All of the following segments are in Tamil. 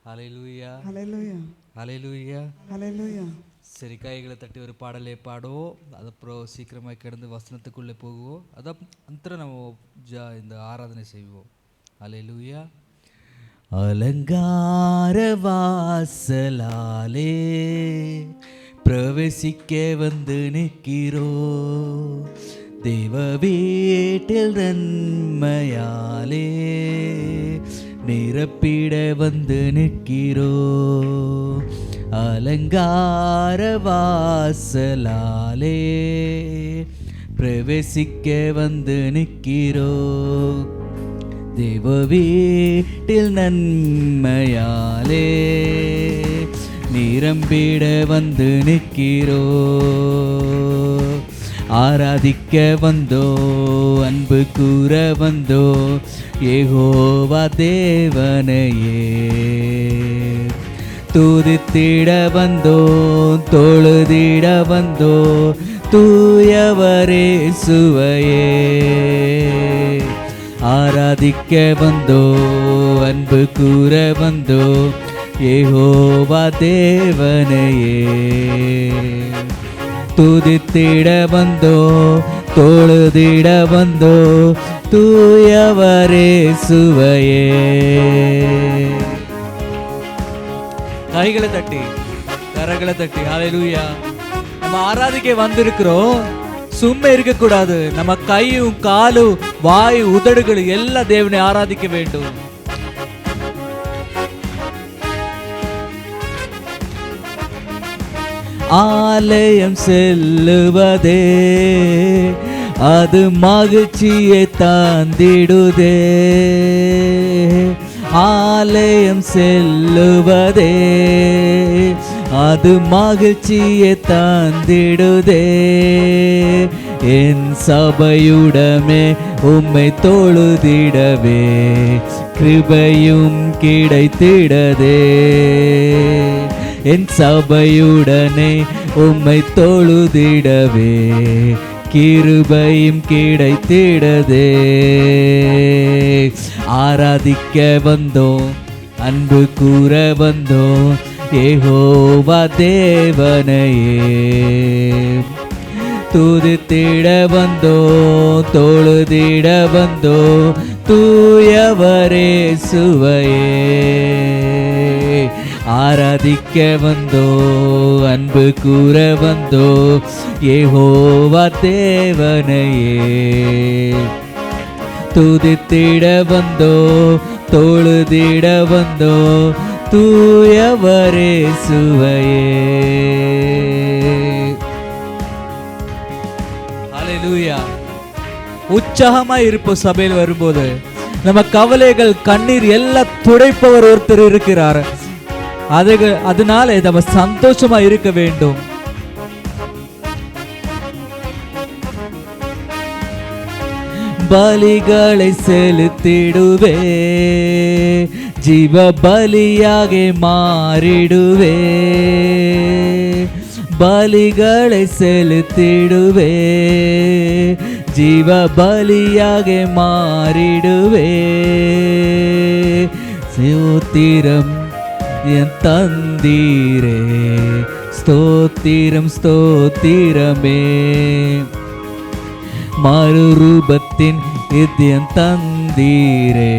ஹalleluya ஹalleluya ஹalleluya ஹalleluya. சரி, கைகளை தட்டி ஒரு பாடலை பாடுவோம். அதுக்கப்புறம் சீக்கிரமாக கிடந்து வசனத்துக்குள்ளே போகுவோம். அதான் அந்த நம்ம இந்த ஆராதனை செய்வோம். ஹalleluya. அலங்கார வாசலாலே பிரவேசிக்க வந்து நிற்கிறோ, தேவ வீட்டில் நன்மையாலே நிரப்பிட வந்து நிற்கிறோ. அலங்கார வாசலாலே பிரவேசிக்க வந்து நிற்கிறோ, தேவ வீட்டில் நன்மையாலே நிரம்பிட வந்து நிற்கிறோ. ஆராதிக்க வந்தோ, அன்பு கூற வந்தோ, யெகோவா தேவனையே துதித்திட வந்தோ, தொழுதிட வந்தோ, தூயவரே சுவையே. ஆராதிக்க வந்தோ, அன்பு கூற வந்தோ, யெகோவா தேவனையே துதித்திட வந்தோ, தொழுதிட வந்தோ, தூயவரே சுவையே. கைகளை தட்டி கரங்களை தட்டி ஹalleluya. நம்ம ஆராதிக்க வந்திருக்கிறோம், சும்மா இருக்க கூடாது. நம்ம கையும் காலும் வாய் உதடுகள் எல்லா தேவனை ஆராதிக்க வேண்டும். ஆலயம் செல்லுவதே அது மகிழ்ச்சியை தந்திடுதே. ஆலயம் செல்லுவதே அது மகிழ்ச்சியை தந்திடுதே. என் சபையுடமே உம்மை தொழுதிடவே கிருபையும் கிடைத்திடதே. என் சபையுடனே உம்மை தொழுதிடவே கிருபையும் கிடைத்திடதே. ஆராதிக்க வந்தோம், அன்பு கூற வந்தோம், யெகோவா தேவனையே துதித்திட வந்தோ, தொழுதிட வந்தோ, தூயவரே சுவையே. ஆராதிக்க வந்தோ, அன்பு கூற வந்தோ, யெகோவா தேவனையே துதித்திட வந்தோ, தொழுதிட வந்தோ, தூயவரே சுவையே. ஹalleluya. உற்சாகமாய் இருப்போம். சபையில் வரும்போது நம்ம கவலைகள் கண்ணீர் எல்லாம் துடைப்பவர் ஒருத்தர் இருக்கிறார். அதனால நம்ம சந்தோஷமா இருக்க வேண்டும். பலிகளை செலுத்திடுவே, ஜீவ பலியாக மாறிடுவே. பலிகளை செலுத்திடுவே, ஜீவ பலியாக மாறிடுவே. ஸ்தோத்திரம் என் தந்தீரே, ஸ்தோத்திரம் ஸ்தோத்திரமே. மறுரூபத்தின் இதயம் தந்தீரே,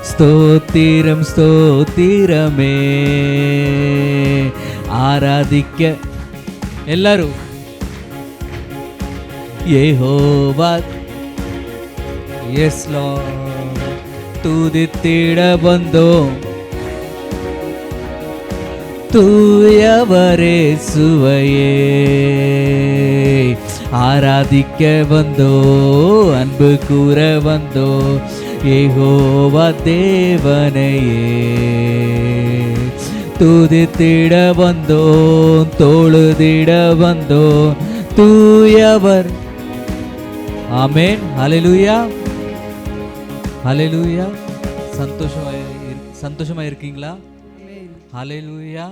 ஸ்தோத்திரம் ஸ்தோத்திரமே. ஆராதிக்க எல்லாரும் யெகோவா எஸ் லார்ட் துதித்திட வந்தோம், தூயவரே சுவையே. ஆராதிக்க வந்தோ, அன்பு கூற வந்தோ, யெகோவா தேவனையே துதித்திட வந்தோ, தொழுதிட வந்தோ, தூயவர். ஆமென். ஹalleluya ஹalleluya. சந்தோஷமா இருக்கீங்களா? ஹalleluya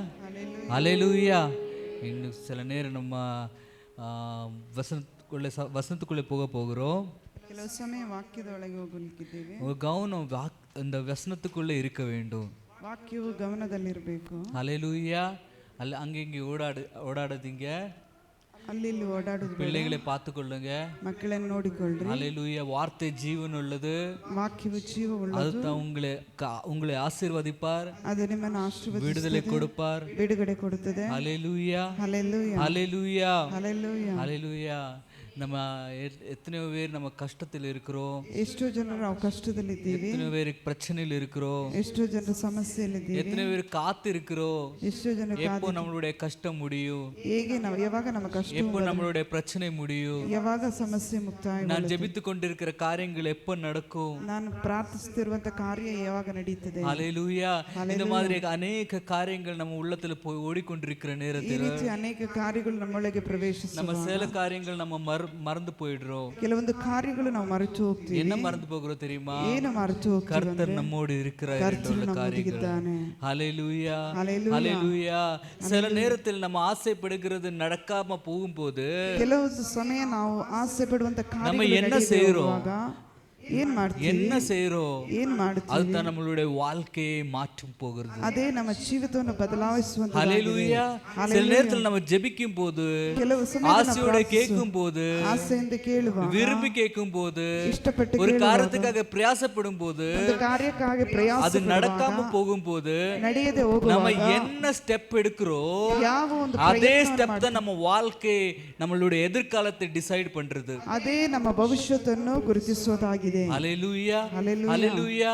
ஹalleluya. இன்னும் சில நேரம் நம்ம ವಸಂತಕ್ಕುள்ளே போகிறோம். ಕೆಲವು ಸಮಯ ವಾಕ್ಯದೊಳಗೆ ಹೋಗಲಿಕ್ಕಿದ್ದೇವೆ. உங்க கவனம் இந்த வசனத்துக்குள்ளே இருக்க வேண்டும். ವಾಕ್ಯವು ಗಮನದಲ್ಲಿರಬೇಕು. ஹalleluya. அல்ல அங்கங்கே ஓடாடாதீங்க. ಅಲ್ಲಿ ಇಲ್ಲಿ ಓಡಾಡೋದು. பிள்ளைகளை பார்த்துக்கொள்ளுங்க. ಮಕ್ಕಳನ್ನು ನೋಡಿಕೊಳ್ಳ್ರಿ. ஹalleluya. வார்த்தை ஜீவன் உள்ளது. ವಾಕ್ಯವು ಜೀವವುಳ್ಳದು. அதுதான் உங்களை ஆசீர்வதிப்பார். ಅದು ನಿಮ್ಮನ್ನು ಆಶೀರ್ವದಿಸುತ್ತದೆ. விடுதலை கொடுப்பார். ಬಿಡುಗಡೆ ಕೊಡುತ್ತದೆ. ஹalleluya. ஹalleluya. ஹalleluya. ஹalleluya. ஹalleluya. நம்ம எத்தனையோ பேர் நம்ம கஷ்டத்தில் இருக்கிறோம். ಎಷ್ಟೋ ಜನರು ನಾವು ಕಷ್ಟದಲ್ಲಿದ್ದೀವಿ. எத்தனை பேர் பிரச்சனையில் இருக்கிறோம். ಎಷ್ಟೋ ಜನರು ಸಮಸ್ಯೆಯಲ್ಲಿದ್ದೀವಿ. எத்தனை பேர் காத்து இருக்கிறோம். ಎಷ್ಟೋ ಜನರು எப்போ நம்மளுடைய கஷ்டம் முடியும், ಹೇಗೆ ನಾವು ಯಾವಾಗ ನಮ್ಮ ಕಷ್ಟ, எப்போ நம்மளுடைய பிரச்சனை முடியும், ಯಾವಾಗ ಸಮಸ್ಯೆ ಮುಕ್ತಾಯ, நான் ஜெபித்து கொண்டிருக்கிற காரியங்கள் எப்போ நடக்கும், ನಾನು ಪ್ರಾರ್ಥಿಸುತ್ತಿರುವಂತ ಕಾರ್ಯ ಯಾವಾಗ ನಡೆಯುತ್ತದೆ. ஹalleluya. இந்த மாதிரி அநேக காரியங்கள் நம்ம உள்ளத்துல போய் ஓடிக்கொண்டிருக்கிற ಈ நேரத்தில் ರೀತಿ ಅನೇಕ ಕಾರ್ಯಗಳು ನಮ್ಮೊಳಗೆ ಪ್ರವೇಶಿಸುವ, நம்ம சில காரியங்கள் நம்ம மறந்து போயிடுறோம். ಕೆಲವೊಂದು ಕಾರ್ಯಗಳು ನಾವು ಮರೆತು ಹೋಗ್ತೀವಿ. என்ன மறந்து போகிறோம் தெரியுமா? ಏನು ಮರೆತು ಹೋಗ್ತೀವಿ? கர்த்தர் நம்மோடு இருக்கிறார் என்ற காரியங்கள். ஹalleluya. ஹalleluya. சில நேரத்தில் நம்ம ஆசைப்படுகிறது நடக்காம போகும்போது ಕೆಲವೊಂದು ಸಮಯ ನಾವು ಆಸೆ ಪಡುವಂತ நம்ம ಕಾರ್ಯಗಳು என்ன செய்றோம்? ಏನ್ ಮಾಡ್ತೀವಿ? என்ன செய்றோம்? ಏನ್ ಮಾಡ್ತೀವಿ? அதுதான் நம்மளுடைய வாழ்க்கையை மாற்றும் போகிறது. ಅದೇ ನಮ್ಮ ಜೀವಿತವನ್ನು ಬದಲಾಯಿಸುವಂತ. ஹalleluya. சில நேரத்தில் நம்ம ஜெபிக்கும் போது, ಕೆಲವು ಸಮಯ ஆசையோட கேட்கும் போது, ಆಸೆಯಿಂದ ಕೇಳುವ, விரும்பி கேட்கும் போது, ಇಷ್ಟಪಟ್ಟು ஒரு காரியத்துக்காக பிரயாசப்படும் போது, ಒಂದು ಕಾರ್ಯಕ್ಕಾಗಿ ಪ್ರಯಾಸ அது நடக்காம போகும்போது ನಡೆಯದೆ ಹೋಗುವಾಗ நம்ம என்ன ஸ்டெப் எடுக்கிறோம், ಯಾವ ಒಂದು அதே ஸ்டெப் தான் நம்ம வாழ்க்கை, நம்மளுடைய எதிர்காலத்தை டிசைட் பண்றது. ಅದೇ ನಮ್ಮ ಭವಿಷ್ಯವನ್ನು ಗುರುತಿಸುವುದಾಗಿದೆ. ஹalleluya. ஹalleluya.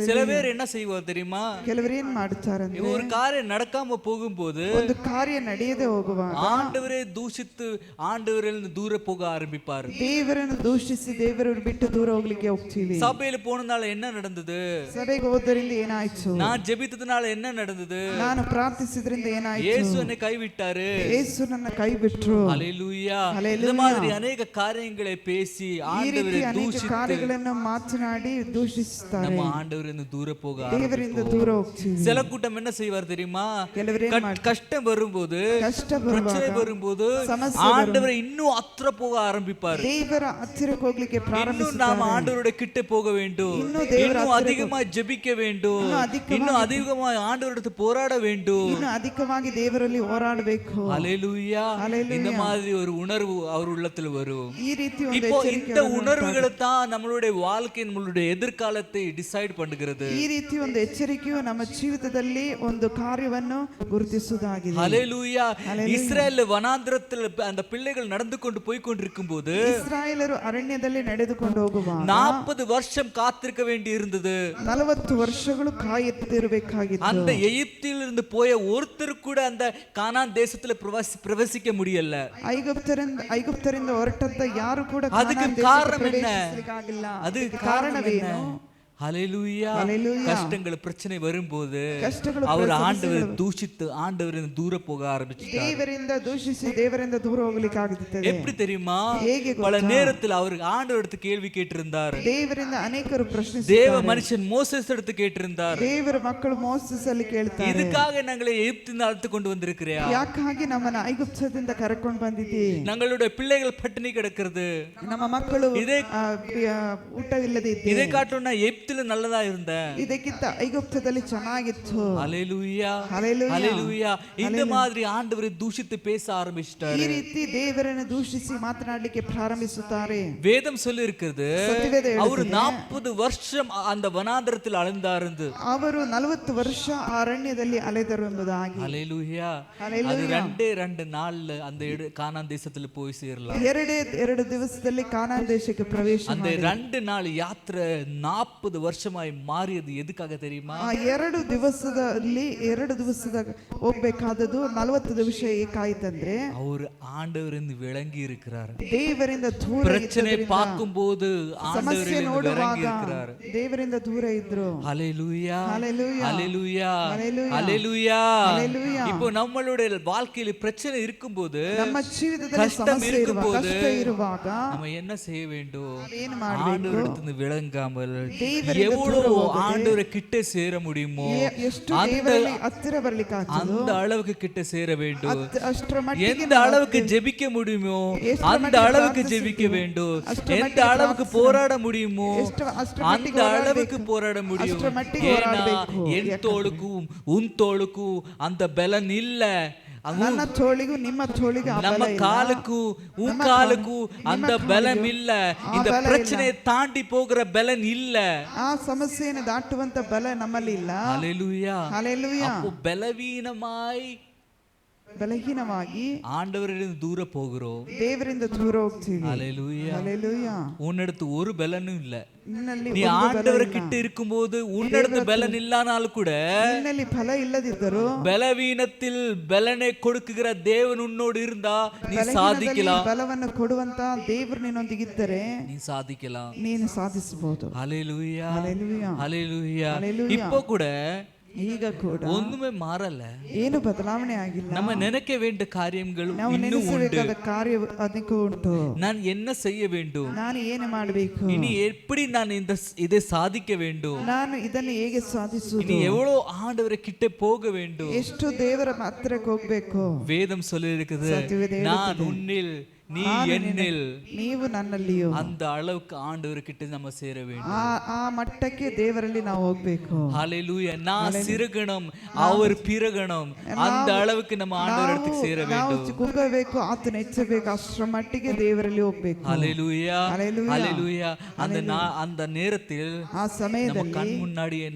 சில பேர் என்ன செய்வார் தெரியுமா? ಕೆಲವರು ಏನ್ ಮಾಡ್ತಾರೆ, ஒரு காரியம் நடக்காம போகும்போது ಒಂದು ಕಾರ್ಯ ನಡೆಯದೆ ಹೋಗುವಾಗ ஆண்டவரே தூஷித்து ஆண்டவரிலிருந்து தூர போக ஆரம்பிப்பார். ದೇವರನ್ನು ದೂಷಿಸಿ ದೇವರನ್ನು ಬಿಟ್ಟು ದೂರ ಹೋಗ್ಲಿಕ್ಕೆ ಹೋಗ್ತೀವಿ. சபையில போனதால என்ன நடந்தது? ಸಭೆಗೆ ಹೋದರಿಂದ ಏನಾಯ್ತು? நான் ஜெபித்ததனால என்ன நடந்தது? ನಾನು ಪ್ರಾರ್ಥಿಸಿದ್ರಿಂದ ಏನಾಯ್ತು? இயேசு என்னை கைவிட்டாரு. ಯೇಸು ನನ್ನ ಕೈ ಬಿಟ್ರು. ஹalleluya. இந்த மாதிரி अनेक காரியங்களை பேசி ஆண்டவரை தூஷித்து ಕಾರ್ಯಗಳನ್ನು ಮಾತನಾಡಿ ದೂಷಿಸುತ್ತಾರೆ. நம்ம ஆண்டவரிலிருந்து தூர போக ದೇವರಿಂದ ದೂರ ಹೋಗ್ತೀವಿ. சில கூட்டம் என்ன செய்வார் தெரியுமா? ಕೆಲವರು கஷ்டம் வரும்போது, ಕಷ್ಟ பிரச்சனை வரும்போது ஆண்டவரை இன்னும் அத்திர போக ஆரம்பிப்பார். ದೇವರ ಹತ್ತಿರಕ್ಕೆ ಹೋಗ್ಲಿಕ್ಕೆ இன்னும் நாம ஆண்டவரோட கிட்ட போக வேண்டும், இன்னும் அதிகமா ஜெபிக்க வேண்டும், இன்னும் அதிகமா ஆண்டவரோட போராட வேண்டும், ಇನ್ನು ಅಧಿಕವಾಗಿ ದೇವರಲ್ಲಿ ಹೋರಾಡಬೇಕು. ஹalleluya. இந்த மாதிரி ஒரு உணர்வு அவர் உள்ளத்துல வரும். ಈ ರೀತಿ ಒಂದು இப்போ இந்த உணர்வுகளை தான் நம்மளுடைய வாழ்க்கை, நம்மளுடைய எதிர்காலத்தை டிசைட் பண்ணுகிறது. ಈ ರೀತಿ ಒಂದು ಎಚ್ಚರಿಕೆಯು ನಮ್ಮ ಜೀವಿತದಲ್ಲಿ ಒಂದು ಕಾರ್ಯವನ್ನು ಗುರುತಿಸುವುದಾಗಿದೆ. ஹalleluya. இஸ்ரவேல் வனாந்திரத்தில் அந்த பிள்ளைகள் நடந்து கொண்டு போய் கொண்டிருக்கும் போது ಇಸ್ರಾಯೇಲರು ಅರಣ್ಯದಲ್ಲಿ ನಡೆದುಕೊಂಡು ಹೋಗುವಾಗ 40 வருஷம் காத்திருக்க வேண்டி இருந்தது. 40 ವರ್ಷಗಳು ಕಾಯುತ್ತಿರಬೇಕಾಗಿತ್ತು. அந்த எகிப்திலிருந்து போய ஒருத்தர் கூட அந்த கானான் தேசத்துல பிரவேசிக்க முடியல. ಐಗುಪ್ತರಿಂದ ಹೊರಟಂತ ಯಾರು ಕೂಡ அதுக்கு காரணம் என்ன? ಆಗಿಲ್ಲ. அதுக்கு காரணவேನು? ஹalleluya. கஷ்டங்கள் பிரச்சனை வரும்போது அவர் ஆண்டவரை தூஷித்து ஆண்டவரின் தூர போக ஆரம்பிச்சிட்டார். தேவರಿಂದ ದೂಷಿಸಿ ದೇವರಿಂದ ದೂರ ಹೋಗಲಿಕ್ಕೆ ಆಗುತ್ತದೆ. எப்படி தெரியுமா? பல நேரத்தில் அவர் ஆண்டவரிடத்து கேள்வி கேட்டிருந்தார். ದೇವರಿಂದ ಅನೇಕರು ಪ್ರಶ್ನಿಸಿದ್ದಾರೆ. தேவ மனுஷன் மோசேஸ் எடுத்து கேட்டிருந்தார். ದೇವರ ಮಕ್ಕಳು ಮೋಸೆಸಲ್ಲಿ ಕೇಳ್ತಾರೆ, இதுக்காக நாங்களை எகிப்திலிருந்து அழைத்து கொண்டு வந்திருக்கிறியா? ಯಾಕಾಗಿ ನಮ್ಮನ್ನ ಐಗುಪ್ತದಿಂದ ಕರೆಕೊಂಡು ಬಂದಿದ್ದೀ? நம்மளுடைய பிள்ளைகள் பட்டினி கிடக்கிறது, ನಮ್ಮ ಮಕ್ಕಳು ಊಟವಿಲ್ಲದೆ ಇದ್ದಾರೆ. இதை காட்டணும்னா நல்லதா இருந்த, ಇದಕ್ಕಿಂತ ಐಗುಪ್ತದಲ್ಲಿ ಚೆನ್ನಾಗಿತ್ತು. ஹalleluya. ஹalleluya. இந்த மாதிரி ஆண்டவரை தூஷித்து பேச ஆரம்பிச்சிட்டாரு. ಈ ರೀತಿ ದೇವರನ್ನು ದೂಷಿಸಿ ಮಾತನಾಡಲಿಕ್ಕೆ ಪ್ರಾರಂಭಿಸುತ್ತಾರೆ. வேதம் சொல்லி இருக்கிறது, அவர் 40 வருஷம் அந்த வனாந்தரத்தில் அலைந்தார். ಅವರು 40 ವರ್ಷ ಅರಣ್ಯದಲ್ಲಿ ಅಲೆದರು ಎಂಬುದಾಗಿ. ஹalleluya. அது ரெண்டு நாள்ல அந்த கானான் தேசத்துல போய் சேரலாம். ಎರಡು ದಿವಸದಲ್ಲಿ ಕಾನಾನ್ ದೇಶಕ್ಕೆ ಪ್ರವೇಶ. அந்த 2 நாள் யாத்திரை 40 வருஷமாய் மாறியது எதுக்காக தெரியுமா? 2 ದಿವಸದ ಹೋಗಬೇಕಾದದ್ದು 40 ದಿವಸ ಏಕಾಯಿತಂದ್ರೆ அவர் ஆண்டவரின் விளங்கி இருக்கிறார். ದೇವರಿಂದ ದೂರ பிரச்சனை பார்க்கும்போது ஆண்டவரின் விளங்கி இருக்கிறார். ದೇವರಿಂದ ದೂರ ಇದ್ರು. ஹalleluya. ஹalleluya. ஹalleluya. ஹalleluya. இப்போ நம்மளுடைய வாழ்க்கையில் பிரச்சனை இருக்கும்போது, ನಮ್ಮ ಜೀವಿತದಲ್ಲಿ ಸಮಸ್ಯೆ ಇರುವಾಗ, நம்ம என்ன செய்ய வேண்டும்? ಏನು ಮಾಡಬೇಕು? ஆண்டவரிடமிருந்து விளங்காமல் ದೇವರಿಂದ ದೂರ எவ்வளவு ಹೋಗದೆ, ஆண்டவரை கிட்ட சேர முடியுமோ ಎಷ್ಟು ದೇವರಲ್ಲಿ ಹತ್ತಿರ ಬರ್ಲಿಕ್ಕೆ ಆಗ್ತದೋ அந்த அளவுக்கு கிட்ட சேர வேண்டும். ಅಷ್ಟರ ಮಟ್ಟಿಗೆ எந்த அளவுக்கு ஜெபிக்க முடியுமோ அந்த அளவுக்கு ஜெபிக்க வேண்டும். எந்த அளவுக்கு போராட முடியுமோ அந்த அளவுக்கு போராட முடியும். ஏன்னா என் தோளுக்கும் உன் தோளுக்கும் அந்த பலன் இல்ல. ನನ್ನ ತೋಳಿಗೂ ನಿಮ್ಮ ತೋಳಿಗೂ ಆ நம்ம ಬಲ ಇಲ್ಲ. காலுக்கும் உன் காலுக்கும் அந்த பலம் இல்ல. இந்த பிரச்சனையை தாண்டி போகிற பலன் இல்ல. ಆ ಸಮಸ್ಯೆಯನ್ನು ದಾಟುವಂತ ಬಲ ನಮ್ಮಲ್ಲಿ ಇಲ್ಲ. ஹல்லேலூயா. ಹಲ್ಲೆಲೂಯಾ. அப்போ பலவீனமாய் ಬಲಹೀನವಾಗಿ ஆண்டவரிலிருந்து தூர போகிறோம். ದೇವರಿಂದ ದೂರ ಹೋಗ್ತೀವಿ. ஹல்லேலூயா. ಹಲ್ಲೆಲೂಯಾ. உன்னிடத்து ஒரு பலனும் இல்ல. ನಿನ್ನಲ್ಲಿ நீ ஆண்டவரை கிட்ட இருக்கும்போது உன்னிடத்து பலன் இல்லானாலும் கூட ನಿನ್ನಲ್ಲಿ ಫಲ ಇಲ್ಲದಿದ್ದರೂ பலவீனத்தில் பலனை கொடுக்குகிற தேவன் உன்னோடு இருந்தா நீ ಬಲಹೀನದಲ್ಲಿ சாதிக்கலாம். ಬಲವನ್ನು ಕೊಡುವಂತ ದೇವರು ನಿನ್ನೊಂದಿಗಿದ್ದರೆ நீ சாதிக்கலாம். ನೀನು ಸಾಧಿಸಬಹುದು. ஹல்லேலூயா. ಹಲ್ಲೆಲೂಯಾ. ஹல்லேலூயா. ஹல்லேலூயா. இப்போ கூட ಈಗ ಕೂಡ ஒண்ணுமே மாறல. ಏನು ಬದಲಾವಣೆ ಆಗಿಲ್ಲ. நம்ம நினைக்க வேண்டிய காரியங்கள் ನಾವು இன்னும் உண்டு. ನೆನೆಸಬೇಕಾದ ಕಾರ್ಯ ಅಧಿಕ ಉಂಟು. நான் என்ன செய்ய வேண்டும், ನಾನು ಏನು ಮಾಡಬೇಕು, இனி எப்படி நான் இதை சாதிக்க வேண்டும், ನಾನು ಇದನ್ನು ಹೇಗೆ ಸಾಧಿಸುವುದು, இனி எவ்வளவு ஆண்டவரை கிட்ட போக வேண்டும். ಎಷ್ಟು ದೇವರ ಹತ್ತಿರಕ್ಕೆ ಹೋಗ್ಬೇಕು. வேதம் சொல்லி இருக்குது, சத்தியவேத நான் உன்னில் நீ என்னில். ನೀವು ನನ್ನಲ್ಲಿಯೂ. அந்த அளவுக்கு ஆண்டவர் கிட்ட நம்ம சேர வேண்டும். ಆ ಮಟ್ಟಕ್ಕೆ ದೇವರಲ್ಲಿ ನಾವು ಹೋಗ್ಬೇಕು. ஹல்லேலூயா. நான் சிறுகணும் அவர் பிறகணும். அந்த அளவுக்கு நம்ம ஆண்டவர் இடத்துக்கு சேர ನಾವು வேண்டும். ಕುಗ್ಗಬೇಕು, ಆತನ ಹೆಚ್ಚಬೇಕು, ಅಷ್ಟರ ಮಟ್ಟಿಗೆ ದೇವರಲ್ಲಿ ಹೋಗ್ಬೇಕು. ஹல்லேலூயா. ஹல்லேலூயா. ஹல்லேலூயா. அந்த நேரத்தில் ಆ நம்ம ಸಮಯದಲ್ಲಿ கண் முன்னாடியே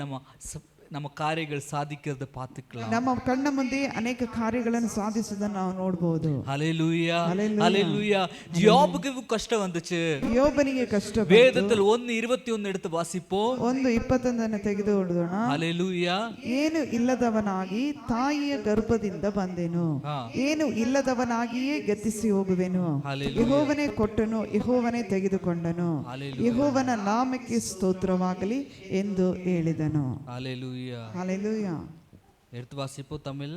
நம்ம காரியங்கள் சாதிக்கிறத பார்த்துக்கலாம். ನಮ್ಮ ಕಣ್ಣ ಮುಂದೆ ಅನೇಕ ಕಾರ್ಯಗಳನ್ನು ಸಾಧಿಸುವುದನ್ನು ನಾವು ನೋಡಬಹುದು. ஹல்லேலூயா. ஹல்லேலூயா. ஹல்லேலூயா. யோபுக்கு கஷ்டம் வந்துச்சு. ಯೋಬನಿಗೆ ಕಷ್ಟ ಬಂತು. வேதத்தில் 1:21 எடுத்து வாசிப்போம். 1:21 ತೆಗೆದು ಓದೋಣ. ஹல்லேலூயா. ಏನು ಇಲ್ಲದವನಾಗಿ ತಾಯಿಯ ಗರ್ಭದಿಂದ ಬಂದೆನು, ಏನು ಇಲ್ಲದವನಾಗಿಯೇ ಗತಿಸಿ ಹೋಗುವೆನು. ஹல்லேலூயா. ಯೆಹೋವನೇ ಕೊಟ್ಟನು, ಯೆಹೋವನೇ ತೆಗೆದುಕೊಂಡನು, ஹல்லேலூயா. ಯೆಹೋವನ ನಾಮಕ್ಕೆ ಸ್ತೋತ್ರವಾಗಲಿ ಎಂದು ಹೇಳಿದನು. ஹல்லேலூயா. ಹಲ್ಲೆಲೂಯಾ. எடுத்து வாசிப்போம் தமிழ்.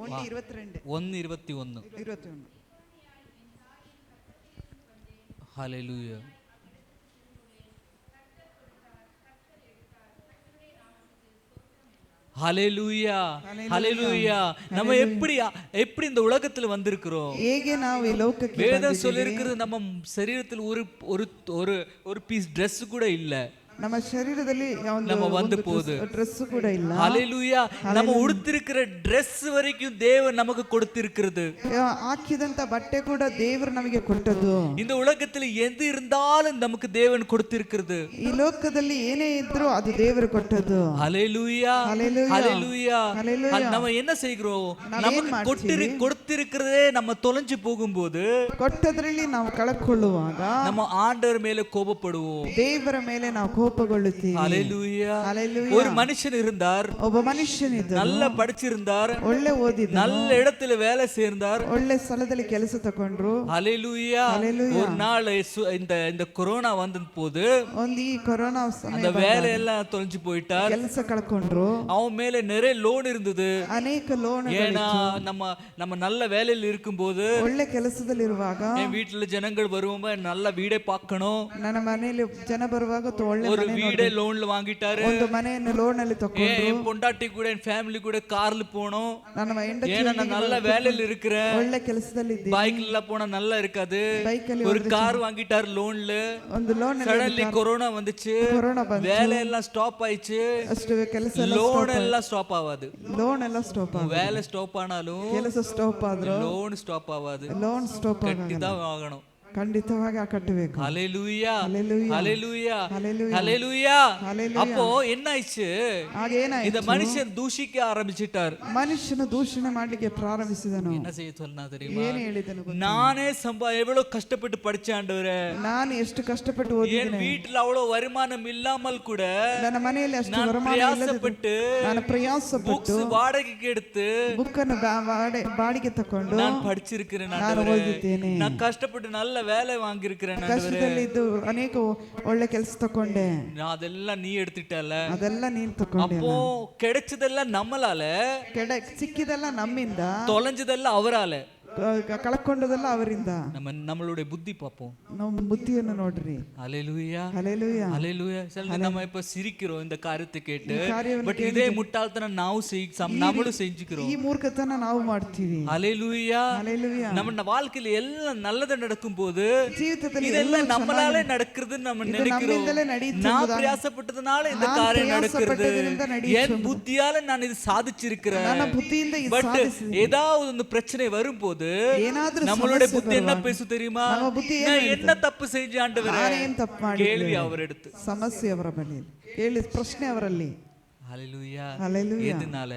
1:22 1:21. ஹல்லேலூயா. ஹல்லேலூயா. ஹல்லேலூயா. நம்ம எப்படி இந்த உலகத்துல வந்திருக்கிறோம்? ಹೇಗೆ ನಾವು ಈ ಲೋಕಕ್ಕೆ வேதம் சொல்லிருக்கிறது நம்ம சரீரத்தில் ஒரு பீஸ் Dress கூட இல்ல. ನಮ್ಮ ಶರೀರದಲ್ಲಿ நம்ம வந்து போகுது ಡ್ರೆಸ್ ಕೂಡ ಇಲ್ಲ. ஹல்லேலூயா. நம்ம உடுத்திருக்கிற Dress வரைக்கும் தேவன் நமக்கு கொடுத்திருக்கிறது. ಹಾಕಿದಂತ ಬಟ್ಟೆ ಕೂಡ ದೇವರು ನಮಗೆ ಕೊಟ್ಟದ್ದು. இந்த உலகத்துல எது இருந்தாலும் நமக்கு தேவன் கொடுத்திருக்கிறது. ಈ ಲೋಕದಲ್ಲಿ ಏನೇ ಇದ್ರೂ ಅದು ದೇವರು ಕೊಟ್ಟದ್ದು. ஹல்லேலூயா. ஹல்லேலூயா. ஹல்லேலூயா. ஹல்லேலூயா. நம்ம என்ன செய்கிறோம், நமக்கு கொடுத்திருக்கிறதே நம்ம தொலைஞ்சு போகும்போது ಕೊಟ್ಟದ್ರಲ್ಲಿ ನಾವು ಕಳಕೊಳ್ಳುವಾಗ நம்ம ஆண்டவர் மேல கோபப்படுவோம். ದೇವರ ಮೇಲೆ ನಾವು ಕೋಪಗೊಳ್ಳುತ್ತೀವಿ. ஹல்லேலூயா. ஹல்லேலூயா. ஒரு மனுஷன் இருந்தார், ಒಬ್ಬ ಮನುಷ್ಯನಿದ್ದ, நல்ல படிச்சிருந்தார், ಒಳ್ಳೆ ಓದಿದ, நல்ல இடத்துல வேலை சேர்ந்தார், ಒಳ್ಳೆ ಸ್ಥಳದಲ್ಲಿ ಕೆಲಸ ತಗೊಂಡ್ರು. ஹல்லேலூயா. ஹல்லேலூயா. ஒரு நாள் இந்த கொரோனா வந்த போது ಒಂದು ಈ ಕೊರೋನಾ அந்த வேலையெல்லாம் தொலைஞ்சு போயிட்டார். ಕೆಲಸ ಕಳ್ಕೊಂಡ್ರು. அவன் மேல நிறைய லோன் இருந்தது. ಅನೇಕ ಲೋನ್. ஏன்னா நம்ம நல்ல வேலையில் இருக்கும்போது, ಒಳ್ಳೆ ಕೆಲಸದಲ್ಲಿರುವಾಗ என் வீட்டுல ஜனங்கள் வருவாங்க, நல்ல வீடை பார்க்கணும். ನನ್ನ மனைಯಲ್ಲಿ ಜನ ಬರುವಾಗ ಒಳ್ಳೆ ஒரு வீடை லோன்ல வாங்கிட்டாரு. ಒಂದು ಮನೆಯನ್ನು ಲೋನ್ ಅಲ್ಲಿ ತಗೊಂಡು என் பொண்டாட்டி கூட என் ஃபேமிலி கூட கார்ல போனோம். ನನ್ನ ಹೆಂಡತಿ ஏன்னா நான் நல்ல வேலையில இருக்கிறேன். ಒಳ್ಳೆ ಕೆಲಸದಲ್ಲಿ ಇದ್ದೀನಿ. பைக்ல போனா நல்லா இருக்காது. ಬೈಕಲ್ಲಿ ஒரு கார் வாங்கிட்டாரு லோன்ல. ಒಂದು ಲೋನ್ சடன்லி கொரோனா வந்துச்சு. ಕೊರೋನಾ ಬಂತು. வேலை எல்லாம் ஸ்டாப் ஆயிடுச்சு. ಅಷ್ಟು ಕೆಲಸ லோன் எல்லாம் ஸ்டாப் ஆகாது. ಲೋನ್ ಎಲ್ಲ ಸ್ಟಾಪ್ ಆಗ வேலை ஸ்டாப் ஆனாலும் ಕೆಲಸ ಸ್ಟಾಪ್ ಆದ್ರೂ லோன் ஸ்டாப் ஆகாது. ಲೋನ್ ಸ್ಟಾಪ್ ಆಗ கட்டிதான் ஆகணும். ಖಂಡಿತವಾಗಿ ಕಟ್ಟಬೇಕು. ஹல்லேலூயா. ஹல்லேலூயா. ஹல்லேலூயா. ஹல்லேலூயா. ஹல்லேலூயா. ஹல்லேலூயா. அப்போ என்ன ஆயிடுச்சு, ಹಾಗೇನಾಯ್ತು, இந்த மனுஷன் தூஷிக்க ஆரம்பிச்சிட்டார். ಮನುಷ್ಯನು ದೂಷಣೆ ಮಾಡ್ಲಿಕ್ಕೆ ಪ್ರಾರಂಭಿಸಿದನು. என்ன செய்ய சொன்னா தெரியுமா, ಏನು ಹೇಳಿದನು ಗೊತ್ತಾ? நானே எவ்வளவு கஷ்டப்பட்டு படிச்சேன் ஆண்டவரே, ನಾನು ಎಷ್ಟು ಕಷ್ಟಪಟ್ಟು என் ಓದಿದ್ದೇನೆ, வீட்டுல அவ்வளவு வருமானம் இல்லாமல் கூட ನನ್ನ ಮನೆಯಲ್ಲಿ ಅಷ್ಟು நான் ವರಮಾನ ಇಲ್ಲದೆ பிரயாசப்பட்டு ನಾನು ಪ್ರಯಾಸಪಟ್ಟು புக்ஸ் வாடகைக்கு எடுத்து ಬುಕ್ ಅನ್ನು ಬಾಡಿಗೆ ತಕೊಂಡು நான் படிச்சிருக்கிறேன் ನಾನು ஆண்டவரே. ಓದಿದ್ದೇನೆ. நான் கஷ்டப்பட்டு நல்ல வேலை வாங்கியிருக்கிறேன் ஆண்டவரே. ಕಷ್ಟದಲ್ಲಿ ಇದ್ದು ಅನೇಕ ಒಳ್ಳೆ ಕೆಲಸ ತಕೊಂಡೆ, நான் அதெல்லாம் நீ எடுத்துட்டல. ಅದೆಲ್ಲ ನೀನ್ ತಕೊಂಡೆ. அப்போ கிடைச்சதெல்லாம் நம்மளால, ಸಿಕ್ಕಿದೆಲ್ಲ ನಮ್ಮಿಂದ, தொலைஞ்சதெல்லாம் அவரால. ಕಳ್ಕೊಂಡದೆಲ್ಲ ಅವರಿಂದ. நம்மளுடைய புத்தி பார்ப்போம். ನಮ್ಮ ಬುದ್ಧಿಯನ್ನು ನೋಡ್ರಿ. ஹalleluya ஹalleluya ஹalleluya. சில நம்ம இப்ப சிரிக்கிறோம் இந்த காரியத்தை கேட்டு, ಕಾರ್ಯವನ್ನು பட் இதே முட்டாள்தனம் நம்மளும் செஞ்சுக்கிறோம். ಈ ಮೂರ್ಖತನ ನಾವು ಮಾಡ್ತೀವಿ. ஹalleluya ஹalleluya நம்ம வாழ்க்கையில எல்லாம் நல்லது நடக்கும்போது ಜೀವಿತದಲ್ಲಿ இதெல்லாம் நம்மளால நடக்குதுன்னு நம்ம நினைக்கிறோம். நான் பிரயாசப்பட்டதுனால இந்த காரியம் நடக்கிறது, என் புத்தியால நான் இது சாதிச்சிருக்கிறேன். ನನ್ನ ಬುದ್ಧಿಯಿಂದ ಇದು பட் ಸಾಧಿಸಿದೆ. ஏதாவது ஒரு பிரச்சனை வரும்போது ಏನಾದ್ರೂ நம்மளுடைய புத்தி என்ன பேசு தெரியுமா? ನಮ್ಮ ಬುದ್ಧಿ நான் என்ன தப்பு செஞ்ச ஆண்டவரே? ನಾನೇನ್ ತಪ್ಪು ಮಾಡಿದೆ? கேள்வி அவர் எடுத்து ಸಮಸ್ಯೆ ಅವರ ಬಳಿ ಕೇಳಿ, ಪ್ರಶ್ನೆ ಅವರಲ್ಲಿ. ஹalleluya ஹalleluya எதனால?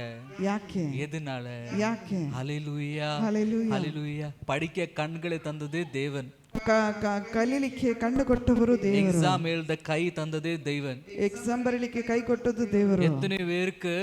ಯಾಕೆ? எதனால? ಯಾಕೆ? ஹalleluya ஹalleluya ஹalleluya. படிக்க கண்களை தந்ததே தேவன். ಕಲೀಲಿಕ್ಕೆ ಕಣ್ಣು ಕೊಟ್ಟವರು ದೇವರು. எக்ஸாம் எழுத கை தந்ததே தேவன். ಎಕ್ಸಾಮ್ ಬರೀಲಿಕ್ಕೆ ಕೈ ಕೊಟ್ಟದ್ದು ದೇವರು. எத்தனை பேருக்கு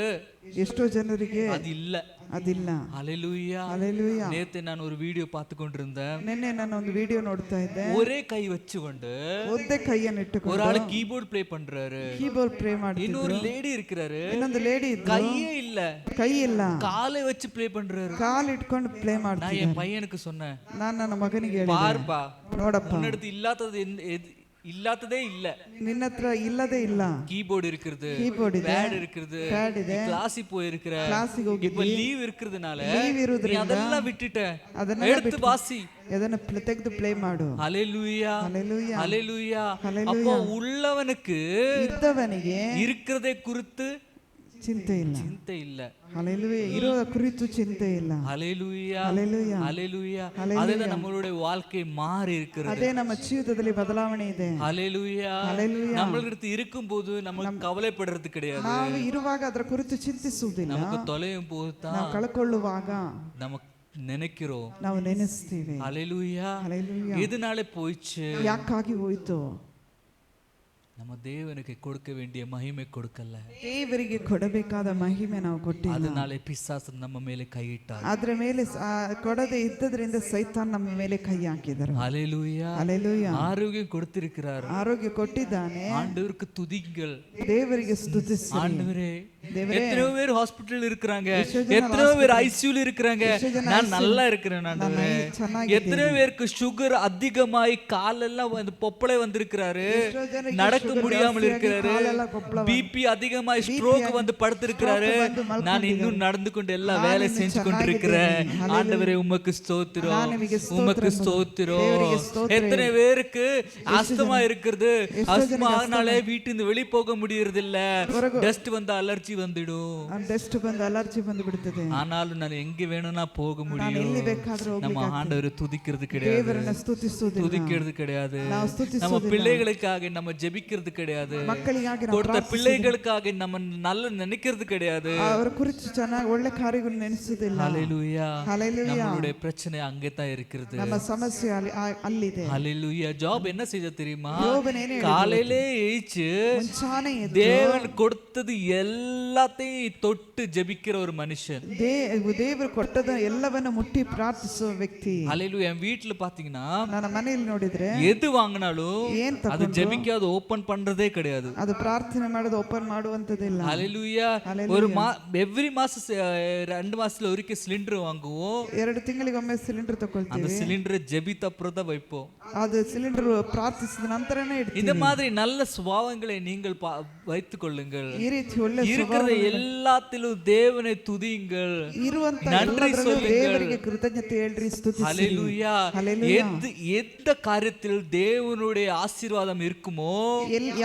ಎಷ್ಟೋ ಜನರಿಗೆ அது இல்ல. ಅದಿಲ್ಲ. ஹalleluya ஹalleluya நேத்து நான் ஒரு வீடியோ பார்த்து கொண்டிருந்தேன். ನಿನ್ನೆ ನಾನು ಒಂದು ವಿಡಿಯೋ ನೋಡ್ತಾ ಇದ್ದೆ. ஒரே கை வச்சுக்கொண்டு ಒಂದೇ ಕೈಯನ್ನು ஒரு ಇಟ್ಟುಕೊಂಡು ஆளு கீபோர்ட் ப்ளே பண்றாரு, ಕೀಬೋರ್ಡ್ ಪ್ಲೇ ಮಾಡ್ತಿದ್ರು. இன்னொரு லேடி இருக்கிறாரு, ಇನ್ನೊಂದು ಲೇಡಿ ಇದ್ರು, கையே இல்ல, ಕೈ ಇಲ್ಲ, காலை வச்சு ப்ளே பண்றாரு. ಕಾಲ್ ಇಟ್ಕೊಂಡು ಪ್ಲೇ நான் ಮಾಡ್ತಿದ್ರು. என் பையனுக்கு சொன்னேன், ನಾನು ನನ್ನ ಮಗನಿಗೆ ಹೇಳಿದೆ, பார்ப்பா ನೋಡಪ್ಪ, உன்னடுத்து இல்லாததே இல்ல, ನಿನ್ನ ಹತ್ರ ಇಲ್ಲದೇ ಇಲ್ಲ. கீபோர்டு இருக்குது, ಕೀಬೋರ್ಡ್ ಇದೆ, பேட் இருக்குது, ಪ್ಯಾಡ್ ಇದೆ, கிளாஸ் போயிருக்கிற, ಕ್ಲಾಸಿಗೆ இப்ப ಹೋಗಿದ್ದಿ, லீவ் இருக்கிறதுனால ಲೀವ್ நீ ಇರುವುದರಿಂದ அதெல்லாம் விட்டுட்ட, ಅದನ್ನೆಲ್ಲ எடுத்து வாசி. ಅದನ್ನ ತೆಗೆದು ಪ್ಲೇ ಮಾಡು. ஹalleluya ஹalleluya ஹalleluya. ஹalleluya. அப்போ உள்ளவனுக்கு ಇದ್ದವನಿಗೆ இருக்கிறதை குறித்து ಚಿಂತೆ ಇಲ್ಲ. ಚಿಂತೆ ಇಲ್ಲ. ஹalleluya ಇರೋ ಕುರಿತು ಚಿಂತೆ ಇಲ್ಲ. ஹalleluya ஹalleluya ஹalleluya. ஹalleluya. அதுதான் நம்மளுடைய வாழ்க்கை மாறி இருக்கிறது. ಅದೇ ನಮ್ಮ ಜೀವಿತದಲ್ಲಿ ಬದಲಾವಣೆ ಇದೆ. ஹalleluya ஹalleluya. நம்மளுக்கு இருக்கும்போது நமக்கு கவலைப்படுறது கிடையாது. ನಾವು ಇರುವಾಗ ಅದರ ಕುರಿತು ಚಿಂತಿಸುವುದಿಲ್ಲ. நமக்கு தொலையும் போது ನಾವು தான் ಕಳ್ಕೊಳ್ಳುವಾಗ நமக்கு நினைக்கிறோம். ನಾವು ನೆನೆಸ್ತೀವಿ. ஹalleluya ஹalleluya எதனால போயிச்சு? ಯಾಕಾಗಿ ಹೋಯ್ತು? நம்ம தேவனுக்கு கொடுக்க வேண்டிய மகிமை கொடுக்கல, ದೇವರಿಗೆ ಕೊಡಬೇಕಾದ ಮಹಿಮೆ ನಾವು ಕೊಟ್ಟಿಲ್ಲ. அதனால பிசாசு நம்ம மேலே கையிட்டார். ಅದರ ಮೇಲೆ ಕೊಡದೆ ಇದ್ದದ್ರಿಂದ ಸೈತಾನ್ ನಮ್ಮ ಮೇಲೆ ಕೈ ಹಾಕಿದರು. ஹalleluya ஹalleluya ஆரோக்கியம் கொடுத்திருக்கிறார். ಆರೋಗ್ಯ ಕೊಟ್ಟಿದ್ದಾನೆ. ஆண்டவருக்கு துதிங்கள். ದೇವರಿಗೆ ಸ್ತುತಿಸಿ. ஆண்டவரே, தேவரே, எத்தனையோ பேர் ஹாஸ்பிடல் இருக்கிறாங்க, எத்தனையோ பேர் ஐசியூல இருக்கிறாங்க, நான் நல்லா இருக்கிறேன் ஆண்டவரே. எத்தனையோ பேருக்கு சுகர் அதிகமாய் காலெல்லாம் வந்து பொப்பளை வந்திருக்கிறாரு, நடக்க முடியாமல் இருக்கிறாரு, பிபி அதிகமாய் ஸ்ட்ரோக் வந்து படுத்திருக்கிறாரு. நான் இன்னும் நடந்து கொண்டு எல்லா வேலை செஞ்சு கொண்டிருக்கிறேன். ஆண்டவரே உமக்கு ஸ்தோத்திரம், உமக்கு ஸ்தோத்திரம். எத்தனை பேருக்கு அஸ்தமா இருக்கிறது, அஸ்தமா ஆனாலே வீட்டிலிருந்து வெளியே போக முடியறது இல்ல, டஸ்ட் வந்து அலர்ஜி வந்துடும். டஸ்ட் வந்து அலர்ஜி வந்து ಬಿಡುತ್ತದೆ. ஆனாலும் நான் எங்க வேணும்னா போக முடியும். ಎಲ್ಲಿ ಬೇಕಾದರೂ நம்ம ஆண்டவரை துதிக்கிறது கிடையாது, ದೇವರನ್ನ ಸ್ತುತಿಸುವುದಿಲ್ಲ, துதிக்கிறது கிடையாது. ನಾವು ಸ್ತುತಿಸುವುದಿಲ್ಲ. நம்ம பிள்ளைகளுக்காக நம்ம ஜெபிக்கிறது கிடையாது, ಮಕ್ಕಳಿಗಾಗಿ ನಾವು கொடுத்த பிள்ளைகளுக்காக நம்ம நல்ல நினைக்கிறது கிடையாது. ಅವರ ಕುರಿತು ಚೆನ್ನಾಗಿ ಒಳ್ಳೆ ಕಾರ್ಯಗಳನ್ನು ನೆನೆಸುವುದಿಲ್ಲ. ஹalleluya ஹalleluya. நம்மளுடைய பிரச்சனை அங்கே தான் இருக்கிறது. ನಮ್ಮ ಸಮಸ್ಯೆ ಅಲ್ಲಿದೆ. ஹalleluya. ஜாப் என்ன செய்ய தெரியுமா? யோபன் என்ன காலையிலே எழுச்சு ಮುಂಚಾನೆ ಎದ್ದು தேவன் கொடுத்தது எல்லாத்தையும் தொட்டு ஜெபிக்கிற ஒரு மனுஷன். ದೇವರು ಕೊಟ್ಟದ ಎಲ್ಲವನ್ನ ಮುಟ್ಟಿ ಪ್ರಾರ್ಥಿಸುವ ವ್ಯಕ್ತಿ. ஹalleluya. என் வீட்டுல பாத்தீங்கன்னா ನನ್ನ ಮನೆಯಲ್ಲಿ ನೋಡಿದ್ರೆ எது வாங்கினாலும் ಏನ್ அது ஜெபிக்காத ஓபன் பண்றதே கிடையாது. ಅದು ಪ್ರಾರ್ಥನೆ ಮಾಡೋದು ಓಪನ್ ಮಾಡುವಂತದಿಲ್ಲ. ஹalleluya. ஒரு எவ்ரி மாசம் 2 மாசத்துல ஒருக்க சிலிண்டர் வாங்குவோம். 2 ತಿಂಗಳಿಗೊಮ್ಮೆ ಸಿಲಿಂಡರ್ ತಗೊಳ್ತೀವಿ. அந்த சிலிண்டரை ஜெபித்த அப்புறம் தான் வைப்போம். ಅದು ಸಿಲಿಂಡರ್ ಪ್ರಾರ್ಥಿಸಿದ ನಂತರನೇ ಇಡ್ತೀವಿ. இந்த மாதிரி நல்ல சுபாவங்களை நீங்கள் வைத்துக் கொள்ளுங்கள். ಈ ರೀತಿ ಒಳ್ಳೆ இருக்கிற எல்லாத்திலும் தேவனை துதியுங்கள், ಇರುವಂತ நன்றி சொல்லுங்கள். ದೇವರಿಗೆ ಕೃತಜ್ಞತೆ ಹೇಳ್ರಿ, ಸ್ತುತಿಸಿ. ஹalleluya. எந்த காரியத்தில் தேவனுடைய ஆசீர்வாதம் இருக்குமோ,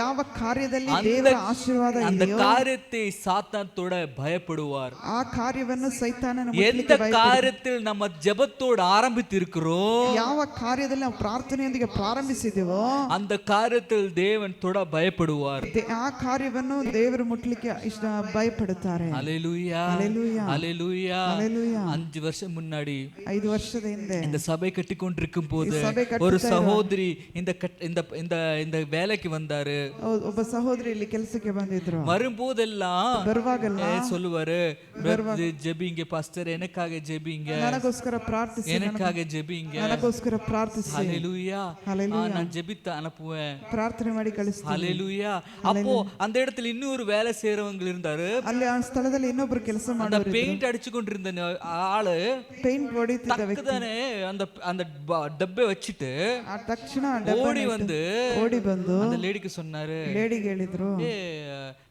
ಯಾವ ಕಾರ್ಯದಲ್ಲಿ ದೇವರ ಆಶೀರ್ವಾದ அந்த ಇದೆಯೋ காரியத்தை சாத்தான் தொட பயப்படுவார். ಆ ಕಾರ್ಯವನ್ನು ಸೈತಾನನ எந்த காரியத்தில் நம்ம ஜெபத்தோடு ஆரம்பித்திருக்கிறோம், ಯಾವ ಕಾರ್ಯದಲ್ಲಿ ನಾವು ಪ್ರಾರ್ಥನೆಯೊಂದಿಗೆ ಪ್ರಾರಂಭಿಸಿದೆವೋ அந்த காரியத்தில் தேவன் தொட பயப்படுவார். ಆ ಕಾರ್ಯವನ್ನು ದೇವರು ಮುಟ್ಲಿಕ್ಕೆ ಭಯಪಡುತ್ತಾರೆ. ஹalleluya ஹalleluya ஹalleluya. ஹalleluya. 5 வருஷம் முன்னாடி 5 ವರ್ಷದ ಹಿಂದೆ இந்த சபை கட்டி கொண்டிருக்கும் போது சபை கட்டுತ್ತಾ ஒரு சகோதரி இந்த வேலைக்கு வந்தாரு. ಒಬ್ಬ ಸಹೋದರಿ ಇಲ್ಲಿ ಕೆಲಸಕ್ಕೆ ಬಂದಿದ್ರು. வரும்போதெல்லாம் ಬರುವಾಗಲ್ಲ சொல்லுவாரு, ஜெபிங்க பாஸ்டர், எனக்காக ஜெபிங்க, ನನಗೋಸ್ಕರ ಪ್ರಾರ್ಥಿಸಿ, எனக்காக ஜெபிங்க, ನನಗೋಸ್ಕರ ಪ್ರಾರ್ಥಿಸಿ. ஹalleluya. ஹalleluya. நான் ஜெபித்து அனுப்புவேன். ಪ್ರಾರ್ಥನೆ ಮಾಡಿ ಕಳಿಸ್ತೀನಿ. ஹalleluya. அப்போ அந்த இடத்துல இன்னொரு வேலை செய்றவங்க இருந்தாரு. இருக்கிறாரு. ಅಲ್ಲಿ ಆ ಸ್ಥಳದಲ್ಲಿ ಇನ್ನೊಬ್ರು ಕೆಲಸ அந்த ಮಾಡೋರು பெயிண்ட் அடிச்சு கொண்டிருந்த ஆளு ಪೇಂಟ್ ಹೊಡಿತಿದ್ದ ವ್ಯಕ್ತಿ டக்குதானே அந்த அந்த டப்பை வச்சுட்டு ಆ ತಕ್ಷಣ ஓடி வந்து ಓಡಿ ಬಂದು அந்த லேடிக்கு சொன்னாரு, ಲೇಡಿಗೆ ಹೇಳಿದ್ರು, ஏ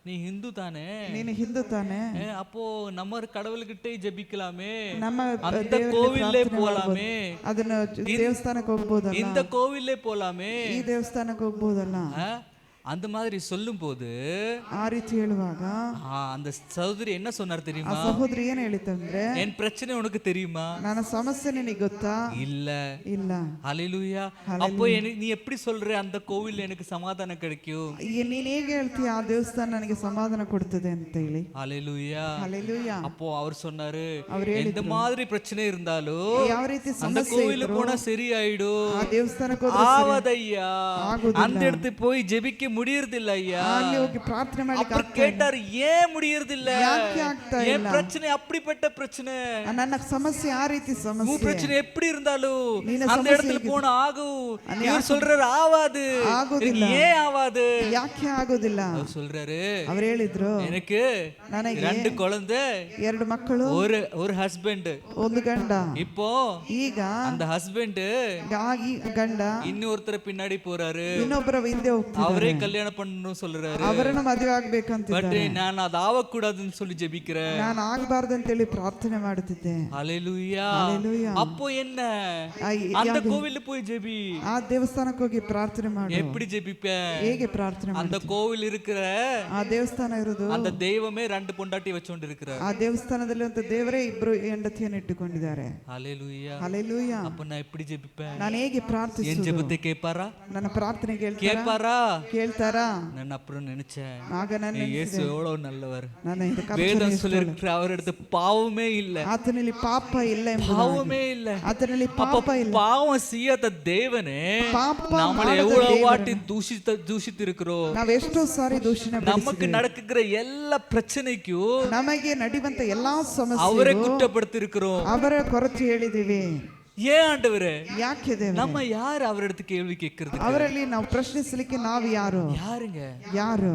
நீ ஹிந்து தானே, ನೀನು ಹಿಂದೂ ತಾನೆ, அப்போ நம்ம கடவுள்கிட்டே ஜெபிக்கலாமே, ನಮ್ಮ அந்த கோவில்லே போலாமே, ಅದನ್ನ ದೇವಸ್ಥಾನಕ್ಕೆ ಹೋಗ್ಬೋದಲ್ಲ, இந்த கோவில்லே போலாமே, ಈ ದೇವಸ್ಥಾನಕ್ಕೆ ಹೋಗ್ಬೋದಲ್ಲ அந்த மாதிரி சொல்லும் போது ಆ ರೀತಿ ಹೇಳುವಾಗ அந்த சகோதரி என்ன சொன்னார் ಆ தெரியுமா? ಸಹೋದರಿ ಏನ್ ಹೇಳಿತಂದ್ರೆ, என் பிரச்சனை உனக்கு தெரியுமா? ನನ್ನ ಸಮಸ್ಯೆ ನಿನಗೆ ಗೊತ್ತಾ? இல்ல. ಇಲ್ಲ. ஹalleluya. அப்போ நீ எப்படி சொல்ற அந்த கோவில் எனக்கு சமாதானம் கிடைக்கும்? ನೀನ್ ಹೇಗೆ ಹೇಳ್ತೀಯ ಆ ದೇವಸ್ಥಾನ ನನಗೆ ಸಮಾಧಾನ ಕೊಡ್ತದೆ ಅಂತ ಹೇಳಿ? ஹalleluya. ஹalleluya. அப்போ அவர் சொன்னாரு, அவர் எந்த மாதிரி பிரச்சனை இருந்தாலும் ಯಾವ ರೀತಿ அந்த ಸಮಸ್ಯೆ கோவிலுக்கு போனா சரியாயிடும், ಆ ದೇವಸ್ಥಾನಕ್ಕೆ ಹೋದ್ರೆ ஆவதையா, அந்த இடத்துக்கு போய் ஜெபிக்க முடியறதில்ல ஐயா. ಅಲ್ಲಿ ಹೋಗಿ ಪ್ರಾರ್ಥನೆ ಮಾಡಿ அப்புறம் கேட்டார், ஏன் முடியறதில்ல? ಯಾಕೆ ಆಗ್ತಾ என் ಇಲ್ಲ? பிரச்சனை அப்படிப்பட்ட பிரச்சனை, ನನ್ನ ಸಮಸ್ಯೆ ಆ ರೀತಿ உன் ಸಮಸ್ಯೆ, பிரச்சனை எப்படி இருந்தாலும் நீன அந்த ಸಮಸ್ಯೆ இடத்துல ಹೇಗಿದೆ? போன ஆகும். இவர் சொல்றாரு ஆவாது. ಆಗೋದಿಲ್ಲ. எனக்கு ஏன் ஆவாது? ಯಾಕೆ ಆಗೋದಿಲ್ಲ? அவர் சொல்றாரு, ಅವ್ರು ಹೇಳಿದ್ರು, எனக்கு ನನಗೆ 2 குழந்தை, 2 ಮಕ್ಕಳು, ஒரு ஹஸ்பண்ட். ಒಂದು ಗಂಡ. இப்போ ಈಗ அந்த ஹஸ்பண்ட் ಗಂಡ இன்னொருத்தர பின்னாடி போறாரு, ಇನ್ನೊಬ್ಬರ ಹಿಂದೆ ಹೋಗ್ತಾರೆ, அவரே கல்யாணம் பண்ணணும் சொல்றாரு. ಅವರನ್ನ ಮದುವೆ ಆಗ್ಬೇಕಂತ பட் நான் அது ஆகக்கூடாதுன்னு சொல்லி ஜெபிக்கிறேன். ನಾನು ಆಗ್ಬಾರ್ದು ಅಂತೇಳಿ ಪ್ರಾರ್ಥನೆ ಮಾಡುತ್ತಿದ್ದೆ. ஹalleluya. ஹalleluya. அப்போ என்ன, அந்த கோவில்ல போய் ஜெபி. ಆ ದೇವಸ್ಥಾನಕ್ಕೆ ಹೋಗಿ ಪ್ರಾರ್ಥನೆ ಮಾಡು. எப்படி ஜெபிப்பேன்? ಹೇಗೆ ಪ್ರಾರ್ಥನೆ அந்த ಮಾಡು? கோவில் இருக்கிற ಆ ದೇವಸ್ಥಾನ ಇರೋದು, அந்த தெய்வமே 2 பொண்டாட்டி வச்சுಕೊಂಡು இருக்கிறார். ಆ ದೇವಸ್ಥಾನದಲ್ಲಿ ಅಂತ ದೇವರೇ 2 ಹೆಂಡತಿಯನ್ನು ಇಟ್ಟುಕೊಂಡಿದ್ದಾರೆ. ஹalleluya. ಹalleluya. அப்ப நான் எப்படி ஜெபிப்பேன்? ನಾನು ಹೇಗೆ என் ಪ್ರಾರ್ಥಿಸುವುದು? ஜெபத்தை கேட்பாரா? ನನ್ನ ಪ್ರಾರ್ಥನೆ கேட்பாரா? ಕೇಳ್ತಾರಾ? நான் அப்புறம் நினைச்சேன், ಆಗ ನಾನು இயேசு எவ்வளவு நல்லவர். ನಾನು ಇದು வேதம் சொல்லிருக்கிற அவரிடத்து பாவமே இல்ல, ಆತನಲ್ಲಿ ಪಾಪ ಇಲ್ಲ ಎಂಬುದಾಗಿ. பாவமே இல்ல. ಆತನಲ್ಲಿ அப்ப ಪಾಪ ಇಲ್ಲ. பாவம் செய்யாத தேவனே ಪಾಪ நம்மளை ಮಾಡದ எவ்வளவு ದೇವರನ್ನ வாட்டி தூஷித்து இருக்கிறோம். ನಾವು ಎಷ್ಟೋ ಸಾರಿ ದೂಷಣೆ நமக்கு நடக்குகிற எல்லா பிரச்சனைக்கும் ನಮಗೆ ನಡೆಯುವಂತ ಎಲ್ಲಾ அவரை ಸಮಸ್ಯೆ குற்றப்படுத்தி இருக்கிறோம். ಅವರ ಕೊರತೆ ಹೇಳಿದೀವಿ. ஏன் ஆண்டவரே? ಯಾಕೆ ದೇವರೇ? நம்ம யார் அவரிடத்து கேள்வி கேட்கறது? ಅವರಲ್ಲಿ ನಾವು ಪ್ರಶ್ನಿಸಲಿಕ್ಕೆ ನಾವು ಯಾರು? ಯಾರು?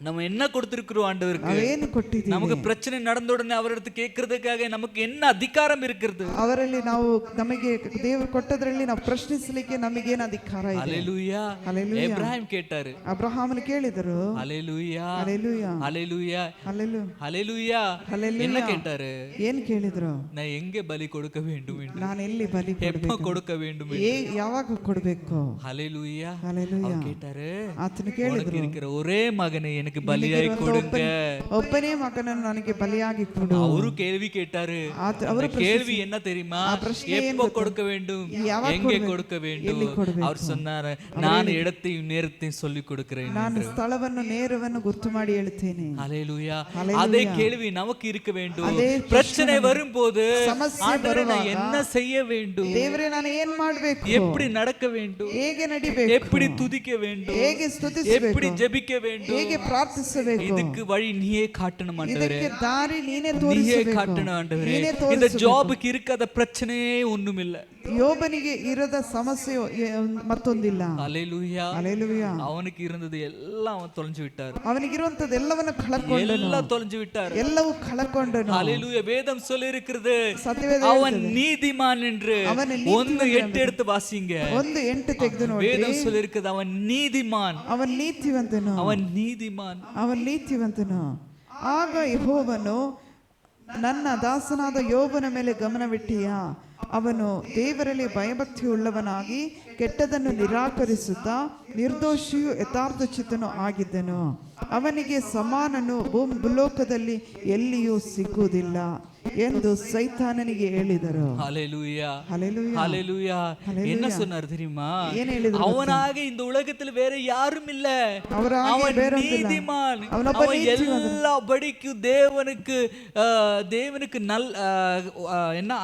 நம்ம என்ன கொடுத்திருக்கிறோம் ஆண்டவருக்கு? ನಾವೇನು ಕೊಟ್ಟಿದ್ದೀವಿ? நமக்கு பிரச்சனை நடந்த உடனே அவரிடத்து கேட்கறதுக்காக நமக்கு என்ன அதிகாரம் இருக்கிறது? ಅವರಲ್ಲಿ ನಾವು ನಮಗೆ ದೇವರು ಕೊಟ್ಟದ್ರಲ್ಲಿ ನಾವು ಪ್ರಶ್ನಿಸಲಿಕ್ಕೆ ನಮಗೇನು ಅಧಿಕಾರ ಇದೆ? ஹalleluya. ಹalleluya. எப்ராஹிம் கேட்டாரு, ಅಬ್ರಹಾಮನು ಕೇಳಿದರು, ஹalleluya ಹalleluya, ஹalleluya ಹalleluya, ஹalleluya. ಹalleluya. என்ன கேட்டாரு? ಏನು ಕೇಳಿದ್ರು? நான் எங்கே பலி கொடுக்க வேண்டும் என்று, ನಾನು ಎಲ್ಲಿ ಬಲಿ எப்ப ಕೊಡಬೇಕು, கொடுக்க வேண்டும் என்று. ಯಾವಾಗ ಕೊಡಬೇಕು? ஹalleluya. ಹalleluya. அவர் கேட்டாரு, ಆತನು உனக்கு ಕೇಳಿದ್ರು, இருக்கிற ஒரே மகனை எனக்கு பலியாய் கொடுங்க. ಒಬ್ಬನೇ ಮಗನನ್ನು ನನಗೆ ಬಲಿಯಾಗಿ ಕೊಡು. அவரு கேள்வி கேட்டாரு. அந்த கேள்வி என்ன தெரியுமா? எப்ப கொடுக்க வேண்டும், எங்கே கொடுக்க வேண்டும்? அவர் சொன்னாரு, நான் இடத்தையும் நேரத்தையும் சொல்லி கொடுக்கிறேன். ನಾನು ಸ್ಥಳವನ್ನು ನೇರವನ್ನು ಗುರ್ತು ಮಾಡಿ ಹೇಳ್ತೇನೆ. ஹalleluya. அதே கேள்வி நமக்கு இருக்க வேண்டும். பிரச்சனை வரும்போது ஆண்டவரே நான் என்ன செய்ய வேண்டும்? ದೇವರೇ ನಾನು ಏನು ಮಾಡಬೇಕು? எப்படி நடக்க வேண்டும்? ಹೇಗೆ ನಡಿಬೇಕು? எப்படி துதிக்க வேண்டும்? ಹೇಗೆ ಸ್ತುತಿಸಬೇಕು? எப்படி ஜெபிக்க வேண்டும்? ಹೇಗೆ ಪ್ರಾರ್ಥಿಸಬೇಕು? இதுக்கு வழி நீயே காட்டணும் ஆண்டவரே. ಇದಕ್ಕೆ ದಾರಿ ನೀನೇ நீயே ತೋರಿಸಬೇಕು. காட்டணும் ஆண்டவரே. ನೀನೇ இந்த ತೋರಿಸಬೇಕು. ஜாபுக்கு இருக்காத பிரச்சனையே ஒண்ணுமில்ல. ಯೋಬನಿಗೆ ಇರದ ಸಮಸ್ಯೆ ಮತ್ತೊಂದಿಲ್ಲ. ஹalleluya. ಹalleluya. அவனுக்கு இருந்தது எல்லாம் அவன் தொலைஞ்சு விட்டார். ಅವನಿಗಿರುವಂತದ್ದು ಎಲ್ಲವನ್ನು ಕಳಕೊಂಡನು. எல்லாம் தொலைஞ்சு விட்டார். ಎಲ್ಲವೂ ಕಳಕೊಂಡನು. ஹalleluya. வேதம் சொல்லி இருக்கிறது, ಸತ್ಯವೇದ அவன் நீதிமான் என்று. அவன் 1:8 எடுத்து வாசிங்க. 1:8 ತೆಗೆದು ನೋಡಿ. வேதம் சொல்லி இருக்கிறது, அவன் நீதிமான். ಅವನ್ ನೀತಿವಂತನು. அவன் நீதிமான். ಅವನ್ ನೀತಿವಂತನು. ಆಗ ಯೆಹೋವನು, ನನ್ನ ದಾಸನಾದ ಯೋಬನ ಮೇಲೆ ಗಮನವಿಟ್ಟೀಯಾ? ಅವನು ದೇವರಲ್ಲಿ ಭಯಭಕ್ತಿಯುಳ್ಳವನಾಗಿ ಕೆಟ್ಟದನ್ನು ನಿರಾಕರಿಸುತ್ತಾ ನಿರ್ದೋಷಿಯು ಯಥಾರ್ಥ ಚಿತ್ತನು ಆಗಿದ್ದನು. ಅವನಿಗೆ ಸಮಾನನು ಭೂಲೋಕದಲ್ಲಿ ಎಲ್ಲಿಯೂ ಸಿಗುವುದಿಲ್ಲ ಎಂದು ಸೈತಾನನಿಗೆ ಹೇಳಿದರು. ஹalleluya. ಹalleluya. ஹalleluya. என்ன சொன்னார் தெரியுமா? ಏನು ಹೇಳಿದರು? அவனாக இந்த உலகத்தில் வேற யாரும் இல்ல. ಅವರಾಗಿ அவன் ಬೇರೊಂದಿಲ್ಲ. நீதிமான். ಅವನೊಬ್ಬ அவன் எல்லாபடிக்கும் தேவனுக்கு என்ன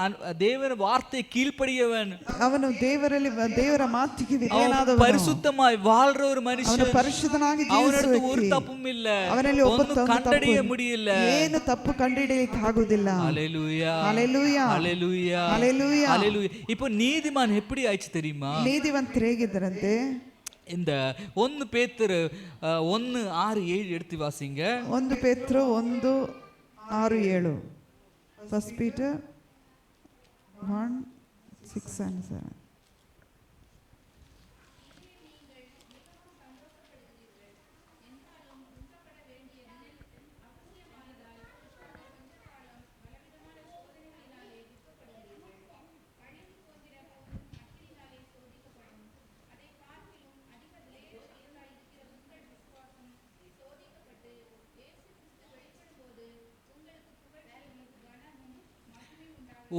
தேவன் வார்த்தை கீழ்ப்படியவன். ಅವನು ದೇವರ ಮಾತಿಗೆ ವಿಧೇಯನಾದವನು. பரிசுத்தமாய் வாழ்ற ஒரு மனுஷன். ಅವನು ಪರಿಶುದ್ಧನಾಗಿ அவனுக்கு ಜೀವಿಸುವ ஒரு ವ್ಯಕ್ತಿ. தப்பும் இல்ல. ಅವನಲ್ಲಿ ஒன்றும் கண்டறிய முடியல. ಏನು ತಪ್ಪು ಕಂಡುಹಿಡಿಯಲಿಕ್ಕೆ ಆಗುವುದಿಲ್ಲ. ஹalleluya. ஹalleluya. ஹalleluya. ஹalleluya. ஹalleluya. இப்போ நீதிமான் எப்படி ஆயிச்சு தெரியுமா? ನೀತಿವಂತರು ಹೇಗಿದ್ದರಂತೆ? இந்த 1 பேதுரு 1:6-7 எடுத்து வாசிங்க. 1 ಪೇತ್ರ 1:6-7. First Peter 1:6 and 7.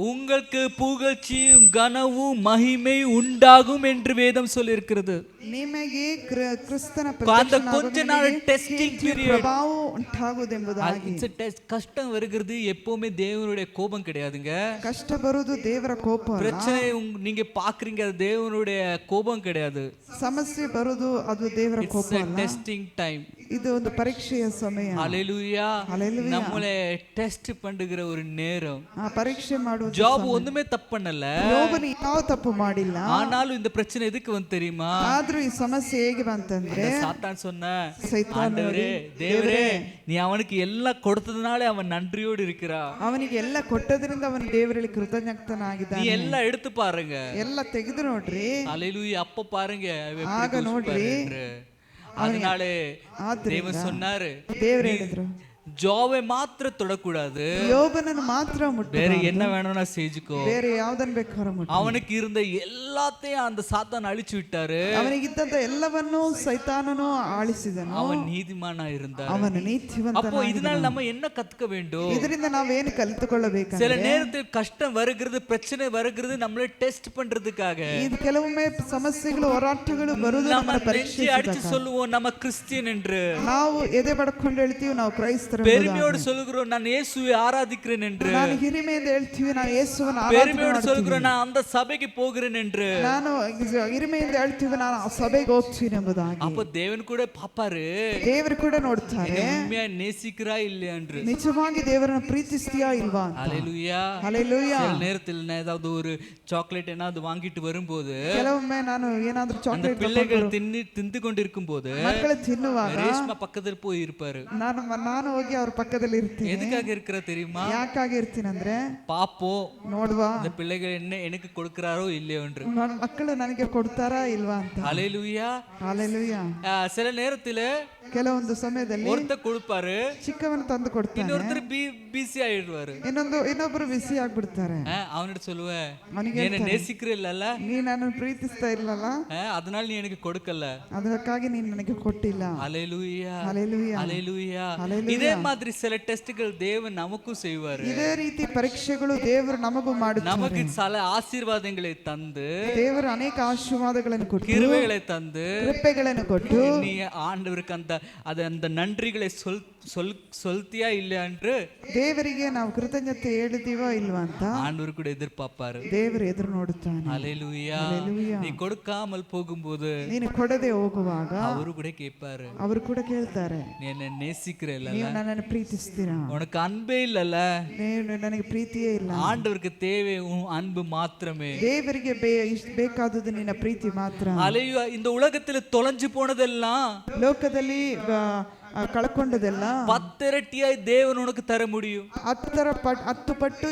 உங்களுக்கு புகழ்ச்சியும் கனமும் மகிமை உண்டாகும் என்று வேதம் சொல்லியிருக்கிறது. ನಿಮಗೆ ಕ್ರಿಸ್ತನ அந்த கொஞ்ச நாள் டெஸ்டிங் பீரியட் ಪ್ರಭಾವ ಉಂಟಾಗುವುದೆಂಬುದಾಗಿ. It's a test. கஷ்டம் வருகிறது எப்பவுமே தேவனுடைய கோபம் கிடையாதுங்க. ಕಷ್ಟ ಬರುವುದು ದೇವರ ಕೋಪ ಅಲ್ಲ. பிரச்சனை நீங்க பாக்குறீங்க, அது தேவனுடைய கோபம் கிடையாது. ಸಮಸ್ಯೆ ಬರುವುದು ಅದು ದೇವರ ಕೋಪ ಅಲ್ಲ. Testing time. இது ಒಂದು ಪರೀಕ್ಷೆಯ ಸಮಯ. ஹalleluya. ஹalleluya. நம்மளை டெஸ்ட் பண்ணுகிற ஒரு நேரம். ಪರೀಕ್ಷೆ ಮಾಡುವ ஜாப் ஒண்ணுமே தப்பு பண்ணல. ಯೋಬನು ಯಾವ ತಪ್ಪು ಮಾಡಿಲ್ಲ. ஆனாலும் இந்த பிரச்சனை எதுக்கு வந்து தெரியுமா? ಆದ್ರೂ ಈ ಸಮಸ್ಯೆ ಹೇಗೆ ಬಂತಂದ್ರೆ சாத்தான் சொன்ன, ಸೈತಾನ್ ஆண்டவரே தேவரே நீ அவனுக்கு எல்லாம் கொடுத்ததுனாலே அவன் நன்றியோடு இருக்கிறா. ಅವನಿಗೆ ಎಲ್ಲ ಕೊಟ್ಟದ್ರಿಂದ ಅವನು ದೇವರಲ್ಲಿ ಕೃತಜ್ಞನಾಗಿದ್ದಾನೆ. நீ எல்லாம் எடுத்து பாருங்க, ಎಲ್ಲ ತೆಗೆದು ನೋಡ್ರಿ. ஹalleluya. அப்ப பாருங்க ಆಗ ನೋಡ್ರಿ. அதனாலே தேவன் சொன்னாரு, ದೇವರು ಹೇಳಿದ್ರು ஜாவை மாத்திர தொடக்கூடாது, ಯೋಬನನ್ನು ಮಾತ್ರ ಮುಟ್ಟ, வேற என்ன வேணும்னா செஞ்சுக்கோ. ಬೇರೆ ಯಾವ್ದನ್ನ ಬೇಕಾದ್ರೂ ಮುಟ್ಟ. அவனுக்கு இருந்த எல்லாத்தையும் அந்த சாத்தான் அழிச்சு விட்டாரு. ಅವನಿಗಿದ್ದಂತ ಎಲ್ಲವನ್ನೂ ಸೈತಾನನು ಆಳಿಸಿದನು. அவன் நீதிமானா இருந்தான். ಅವನು ನೀತಿವಂತ. அப்போ இதனால நம்ம என்ன கத்துக்க வேண்டும்? ಇದರಿಂದ ನಾವೇನು ಕಲಿತುಕೊಳ್ಳಬೇಕು? சில நேரத்தில் கஷ்டம் வருகிறது, பிரச்சனை வருகிறது, நம்மள டெஸ்ட் பண்றதுக்காக. ಇದು ಕೆಲವೊಮ್ಮೆ ಸಮಸ್ಯೆಗಳು ಹೋರಾಟಗಳು ಬರುವುದು நம்ம ನಮ್ಮನ್ನು நெஞ்சை ಪರೀಕ್ಷಿಸಲು. அடிச்சு சொல்லுவோம் நம்ம கிறிஸ்டியன் என்று. ನಾವು ಎದೆ ಬಡ್ಕೊಂಡು ಹೇಳ್ತೀವಿ ನಾವು ಕ್ರೈಸ್ತರು. பெருமையோடு சொல்லுகிறோம் நான் இயேசுவை ஆராதிக்கிறேன் என்று. ನಾನು ಹಿರಿಮೆಯಿಂದ ಹೇಳ್ತೀವಿ ನಾನು ಯೇಸುವನ್ನು பெருமையோடு சொல்லுகிறோம் நான் அந்த சபைக்கு போகிறேன் என்று. ನಾನು ಹಿರಿಮೆಯಿಂದ ಹೇಳ್ತೀವಿ ನಾನು ಆ ಸಭೆಗೆ ಹೋಗ್ತೀನಿ ಎಂಬುದಾಗಿ. அப்ப தேவன் கூட பாப்பாரு, ದೇವರು ಕೂಡ ನೋಡ್ತಾರೆ உண்மையா நேசிக்கிறா இல்லையா என்று. ನಿಜವಾಗಿ ದೇವರನ್ನು ಪ್ರೀತಿಸ್ತೀಯಾ ಇಲ್ವಾ ಅಂತ. ஹalleluya. ஹalleluya. சில நேரத்தில் நான் ஏதாவது ஒரு சாக்லேட் ஏதாவது வாங்கிட்டு வரும்போது ಕೆಲವೊಮ್ಮೆ ನಾನು ಏನಾದ್ರೂ அந்த ಚಾಕ್ಲೇಟ್ பிள்ளைகள் தின்று கொண்டிருக்கும் போது ಮಕ್ಕಳು ತಿನ್ನುವಾಗ ரேஷ்மா பக்கத்துல போய் இருப்பாரு. ನಾನು ಹೋಗಿ ಅವ್ರ ಪಕ್ಕದಲ್ಲಿ ಇರ್ತೀನಿ. எதுக்காக இருக்கிற தெரியுமா? ಯಾಕಾಗಿ ಇರ್ತೀನಿ ಅಂದ್ರೆ பாப்போம் ನೋಡುವ இந்த பிள்ளைகள் என்ன எனக்கு கொடுக்கிறாரோ இல்லையோ என்று. ನನ್ನ ಮಕ್ಕಳು ನನಗೆ ಕೊಡ್ತಾರಾ ಇಲ್ವಾ ಅಂತ. ஹalleluya. ஹalleluya. சில நேரத்துல ಕೆಲವೊಂದು ಸಮಯದಲ್ಲಿ ஒருத்தர் கொடுப்பாரு, ಚಿಕ್ಕವನು ತಂದು ಕೊಡ್ತಾನೆ, இன்னொருத்தர் பிஸி ஆயிடுவாரு. ಇನ್ನೊಬ್ಬರು ಬಿಸಿ ಆಗ್ಬಿಡ್ತಾರೆ. அவனிட்ட சொல்லுவேன், ಅವನಿಗೆ நீ என்ன நேசிக்கிற இல்லல்ல, ನೀ ನನ್ನನ್ನು ಪ್ರೀತಿಸ್ತಾ ಇಲ್ಲಲ್ಲ, அதனால நீ எனக்கு கொடுக்கல, ಅದಕ್ಕಾಗಿ ನೀನು ನನಗೆ ಕೊಟ್ಟಿಲ್ಲ. ஹalleluya. ஹalleluya. ஹalleluya. ஹalleluya. இதே மாதிரி சில டெஸ்ட்கள் தேவன் நமக்கும் செய்வாரு. ಇದೇ ರೀತಿ ಪರೀಕ್ಷೆಗಳು ದೇವರು ನಮಗೂ ಮಾಡುತ್ತಾರೆ. நமக்கு சில ஆசீர்வாதங்களை தந்து, ದೇವರು ಅನೇಕ ಆಶೀರ್ವಾದಗಳನ್ನು ಕೊಟ್ಟು, கிருபைகளை தந்து, ಕೃಪೆಗಳನ್ನು ಕೊಟ್ಟು, நீ ஆண்டவருக்கு அந்த நன்றிகளை சொல்த்தியா இல்லையா என்று ದೇವರಿಗೆ ನಾವು ಕೃತಜ್ಞತೆ ಹೇಳಿದೀವೋ ಇಲ್ವಾ ಅಂತ ஆண்டவர் கூட எதிர்பார்ப்பாரு. ದೇವರು ಎದುರು ನೋಡುತ್ತಾನೆ. ஹalleluya. நீ கொடுக்காமல் போகும்போது, ನೀನು ಕೊಡದೆ ಹೋಗುವಾಗ அவரு கூட கேட்பாரு, ಅವರು ಕೂಡ ಕೇಳ್ತಾರೆ, நீ என்ன நேசிக்கிற இல்ல, ನೀವು ನನ್ನನ್ನು ಪ್ರೀತಿಸ್ತೀರಾ, உனக்கு அன்பே இல்லல, ನೀವು ನನಗೆ ಪ್ರೀತಿಯೇ ಇಲ್ಲ. ஆண்டவருக்கு தேவை உன் அன்பு மாத்திரமே. ದೇವರಿಗೆ ಬೇಕಾದುದು ನಿನ್ನ ಪ್ರೀತಿ ಮಾತ್ರ. ஹalleluya. இந்த உலகத்துல தொலைஞ்சு போனதெல்லாம், ಲೋಕದಲ್ಲಿ ಕಳ್ಕೊಂಡದೆಲ್ಲ 10 இரட்டியாய் தேவன் உனக்கு தர முடியும். 10 ಪಟ್ಟು